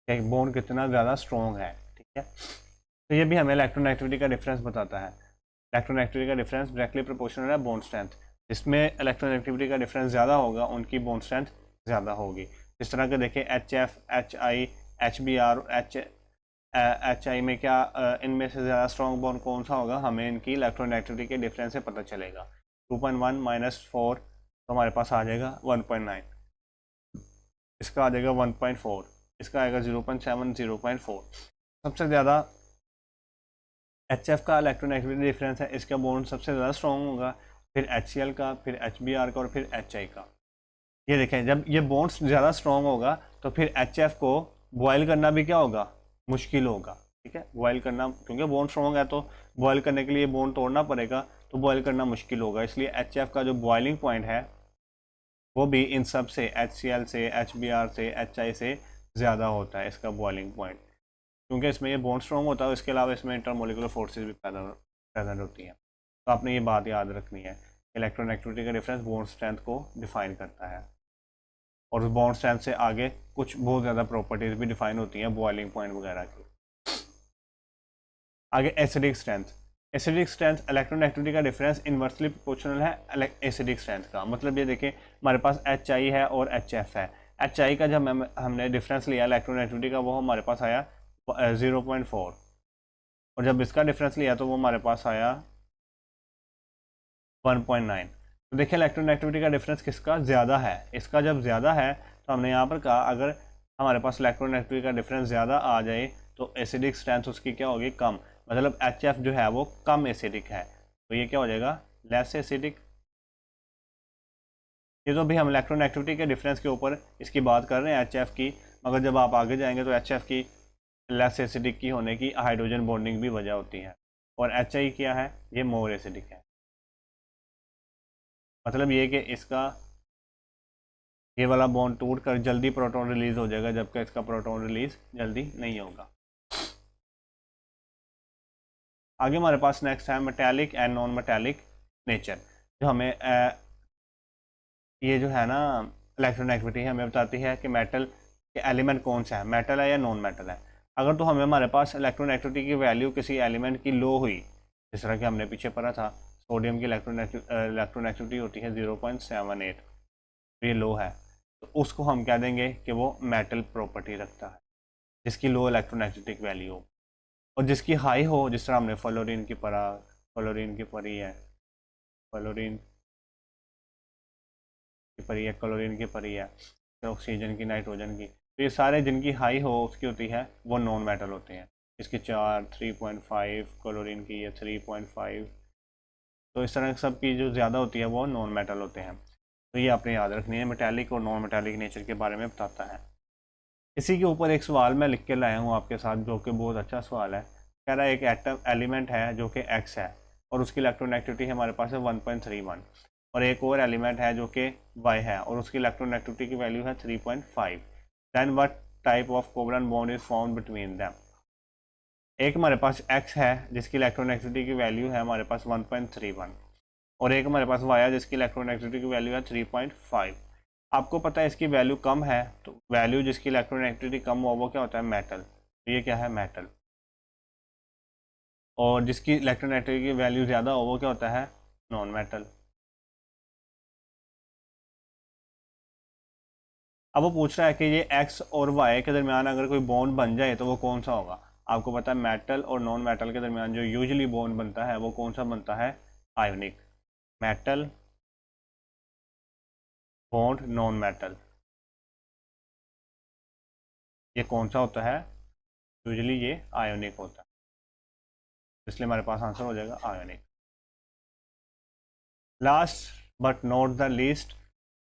S1: बॉन्ड कितना ज़्यादा स्ट्रॉन्ग है, ठीक है। तो ये भी हमें इलेक्ट्रोनेगेटिविटी का डिफरेंस बताता है। इलेक्ट्रोनेगेटिविटी का डिफरेंस डायरेक्टली प्रोपोर्शनल है बॉन्ड स्ट्रेंथ। जिसमें इलेक्ट्रोनेगेटिविटी का डिफरेंस ज़्यादा होगा उनकी बॉन्ड स्ट्रेंथ ज़्यादा होगी। इस तरह के देखें HF, HI, HBr, HI में क्या इनमें से ज़्यादा स्ट्रॉन्ग बॉन्ड कौन सा होगा, हमें इनकी इलेक्ट्रोनेगेटिविटी के डिफरेंस से पता चलेगा। 2.1 -4 तो हमारे पास आ जाएगा 1.9, इसका आ जाएगा 1.4, इसका आएगा 0.7, 0.4। सबसे ज़्यादा HF का इलेक्ट्रोनेगेटिविटी डिफरेंस है, इसका बॉन्ड सबसे ज़्यादा स्ट्रॉन्ग होगा, फिर HCl का, फिर HBr का और फिर HI का। ये देखें जब ये बॉन्ड्स ज़्यादा स्ट्रॉन्ग होगा तो फिर HF को बॉयल करना भी क्या होगा, मुश्किल होगा, ठीक है। बॉयल करना, क्योंकि बॉन्ड स्ट्रॉन्ग है तो बॉयल करने के लिए बॉन्ड तोड़ना पड़ेगा, तो बॉयल करना मुश्किल होगा, इसलिए HF का जो बॉइलिंग पॉइंट है वो भी इन सब से HCl से, HBr से, HI से ज़्यादा होता है इसका बॉइलिंग पॉइंट, क्योंकि इसमें ये बॉन्ड स्ट्रॉन्ग होता है, इसके अलावा इसमें इंटरमोलिकुलर फोर्सेज भी प्रेजेंट होती हैं। तो आपने ये बात याद रखनी है, इलेक्ट्रोनेगेटिविटी का डिफरेंस बॉन्ड स्ट्रेंथ को डिफाइन करता है। और उस बॉन्ड स्ट्रेंथ से आगे कुछ बहुत ज़्यादा प्रॉपर्टीज भी डिफाइन होती हैं बॉइलिंग पॉइंट वगैरह की। आगे एसिडिक स्ट्रेंथ इलेक्ट्रोनेगेटिविटी का डिफरेंस इन्वर्सली प्रोपोर्शनल है एसिडिक स्ट्रेंथ का। मतलब ये देखें हमारे पास HI है और HF है। HI का जब हमने डिफरेंस लिया इलेक्ट्रोनेगेटिविटी का, वो हमारे पास आया 0.4, और जब इसका डिफरेंस लिया तो वो हमारे पास आया 1.9। तो देखिए इलेक्ट्रोनेगेटिविटी का डिफरेंस किसका ज़्यादा है, इसका जब ज़्यादा है तो हमने यहाँ पर कहा अगर हमारे पास इलेक्ट्रोनेगेटिविटी का डिफरेंस ज़्यादा आ जाए तो एसिडिक स्ट्रेंथ उसकी क्या होगी, कम। मतलब HF जो है वो कम एसिडिक है, तो ये क्या हो जाएगा, लेस एसिडिक। ये तो भी हम इलेक्ट्रोनेगेटिविटी के डिफरेंस के ऊपर इसकी बात कर रहे हैं HF की, मगर जब आप आगे जाएंगे तो HF की लेस एसिडिक की होने की हाइड्रोजन बॉन्डिंग भी वजह होती है, और HI क्या है, ये मोर एसिडिक है। मतलब ये कि इसका ये वाला बॉन्ड टूट कर जल्दी प्रोटॉन रिलीज हो जाएगा, जबकि इसका प्रोटॉन रिलीज जल्दी नहीं होगा। आगे हमारे पास नेक्स्ट है metallic and non metallic nature, जो हमें ये जो है ना इलेक्ट्रोनेगेटिविटी हमें बताती है कि मेटल के एलिमेंट कौन सा है, मेटल है या नॉन मेटल है। अगर तो हमें हमारे पास इलेक्ट्रोनेगेटिविटी की वैल्यू किसी एलिमेंट की लो हुई, जिस तरह कि हमने पीछे पढ़ा था सोडियम की इलेक्ट्रोनेगेटिविटी होती है 0.78, तो ये लो है, तो उसको हम कह देंगे कि वो मेटल प्रॉपर्टी रखता है, जिसकी लो इलेक्ट्रोनेगेटिविटी वैल्यू हो। और जिसकी हाई हो, जिस तरह हमने फ्लोरीन की पढ़ी है, फ्लोरीन की पढ़ी है, क्लोरीन की पढ़ी है, ऑक्सीजन की, नाइट्रोजन की, तो ये सारे जिनकी हाई हो उसकी होती है वो नॉन मेटल होते हैं। इसकी 4, 3.5, क्लोरीन की है 3.5, तो इस तरह सब की जो ज़्यादा होती है वो नॉन मेटल होते हैं। तो ये आपने याद रखनी है, मेटालिक और नॉन मेटालिक नेचर के बारे में बताता है। इसी के ऊपर एक सवाल मैं लिख के लाया हूँ आपके साथ, जो कि बहुत अच्छा सवाल है। कह रहा है एक एटम एलिमेंट है जो कि X है और उसकी इलेक्ट्रोनेगेटिविटी हमारे पास है 1.31, और एक और एलिमेंट है जो कि Y है और उसकी इलेक्ट्रोनेगेटिविटी की वैल्यू है 3.5। Then what type of covalent bond is found between them. एक हमारे पास X है जिसकी इलेक्ट्रोनेगेटिविटी की वैल्यू है हमारे पास 1.31, और एक हमारे पास Y है जिसकी इलेक्ट्रोनेगेटिविटी की वैल्यू है 3.5। आपको पता है इसकी वैल्यू कम है, तो वैल्यू जिसकी इलेक्ट्रोनेगेटिविटी कम हो वो क्या होता है, मेटल। तो ये क्या है, मेटल। और जिसकी इलेक्ट्रोनेगेटिविटी की वैल्यू ज़्यादा हो वो क्या होता है, नॉन मेटल। अब वो पूछ रहा है कि ये एक्स और वाई के दरमियान अगर कोई बॉन्ड बन जाए तो वो कौन सा होगा। आपको पता है मेटल और नॉन मेटल के दरमियान जो यूजुअली बॉन्ड बनता है वो कौन सा बनता है, ionic. Metal bond non metal, ये कौन सा होता है, यूजली ये आयोनिक होता है, इसलिए हमारे पास आंसर हो जाएगा ionic. Last but not the least,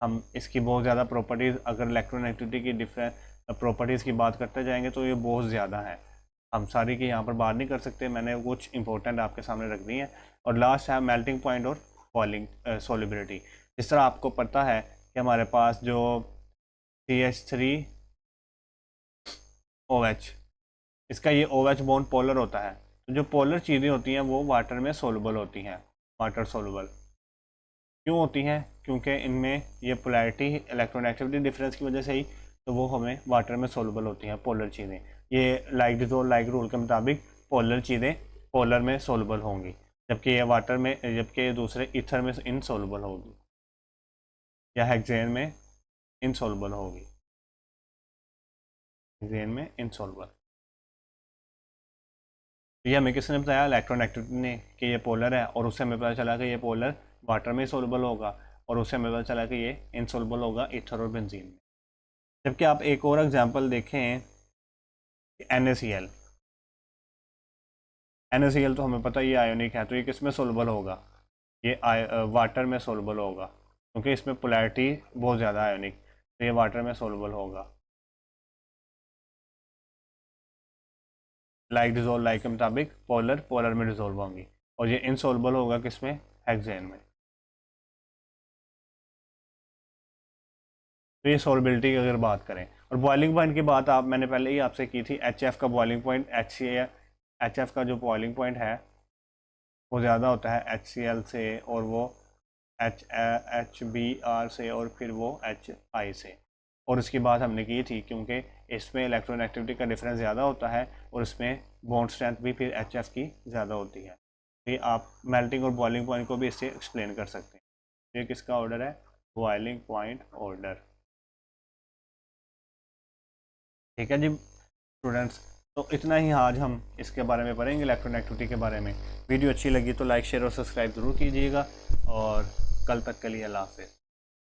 S1: हम इसकी बहुत ज़्यादा प्रॉपर्टीज़, अगर इलेक्ट्रोनेगेटिविटी की डिफरेंट प्रॉपर्टीज़ की बात करते जाएंगे तो ये बहुत ज़्यादा है, हम सारी की यहाँ पर बात नहीं कर सकते, मैंने कुछ इंपॉर्टेंट आपके सामने रख दी है। और लास्ट है मेल्टिंग पॉइंट और बॉइलिंग सोलिबिलिटी। जिस तरह आपको पता है कि हमारे पास जो CH3OH, इसका ये OH बॉन्ड पोलर होता है, तो जो पोलर चीज़ें होती हैं वो वाटर में सोलबल होती हैं, वाटर सोलबल क्यों होती हैं, क्योंकि इनमें ये पोलैरिटी इलेक्ट्रोनेगेटिविटी डिफरेंस की वजह से ही तो वो हमें वाटर में सोलबल होती हैं पोलर चीज़ें। ये लाइक डिसोल्व लाइक रूल के मुताबिक पोलर चीज़ें पोलर में सोलबल होंगी, जबकि ये वाटर में, जबकि ये दूसरे ईथर में इनसोलबल होगी या हेक्सेन में इनसोलबल होगी, हेक्सेन में इनसोलबल। ये हमें किसने बताया, इलेक्ट्रोनेगेटिविटी ने, कि ये पोलर है, और उससे हमें पता चला कि ये पोलर वाटर में सोलबल होगा, और उससे हमें पता चला कि ये इनसोलबल होगा ईथर और बेंजीन में। जबकि आप एक और एग्जांपल देखें, NaCl, NaCl तो हमें पता है ये आयोनिक है, तो ये किस में सोलबल होगा, ये वाटर में सोलबल होगा, क्योंकि इसमें पोलैरिटी बहुत ज़्यादा आयोनिक, तो ये वाटर में सोलबल होगा। लाइक डिजोल्व लाइक के मुताबिक पोलर पोलर में डिजोल्व होंगी, और ये इनसोलबल होगा किसमें, हेक्सेन में। तो ये सोलबिलिटी की अगर बात करें, और बॉइलिंग पॉइंट की बात आप, मैंने पहले ही आपसे की थी, HF का बॉइलिंग पॉइंट HF का जो बॉइलिंग पॉइंट है वो ज़्यादा होता है HCl से, और वो HBr से, और फिर वो HI से। और उसकी बात हमने की थी क्योंकि इसमें इलेक्ट्रोनेगेटिविटी का डिफरेंस ज़्यादा होता है, और इसमें बॉन्ड स्ट्रेंथ भी फिर HF की ज़्यादा होती है। तो ये आप मेल्टिंग और बॉइलिंग पॉइंट को भी इससे एक्सप्लेन कर सकते हैं। ये किसका ऑर्डर है, बॉइलिंग पॉइंट ऑर्डर। ठीक है जी स्टूडेंट्स, तो इतना ही आज हम इसके बारे में पढ़ेंगे, इलेक्ट्रोनेगेटिविटी के बारे में। वीडियो अच्छी लगी तो लाइक शेयर और सब्सक्राइब ज़रूर कीजिएगा, और कल तक के लिए अल्लाह हाफ़िज़।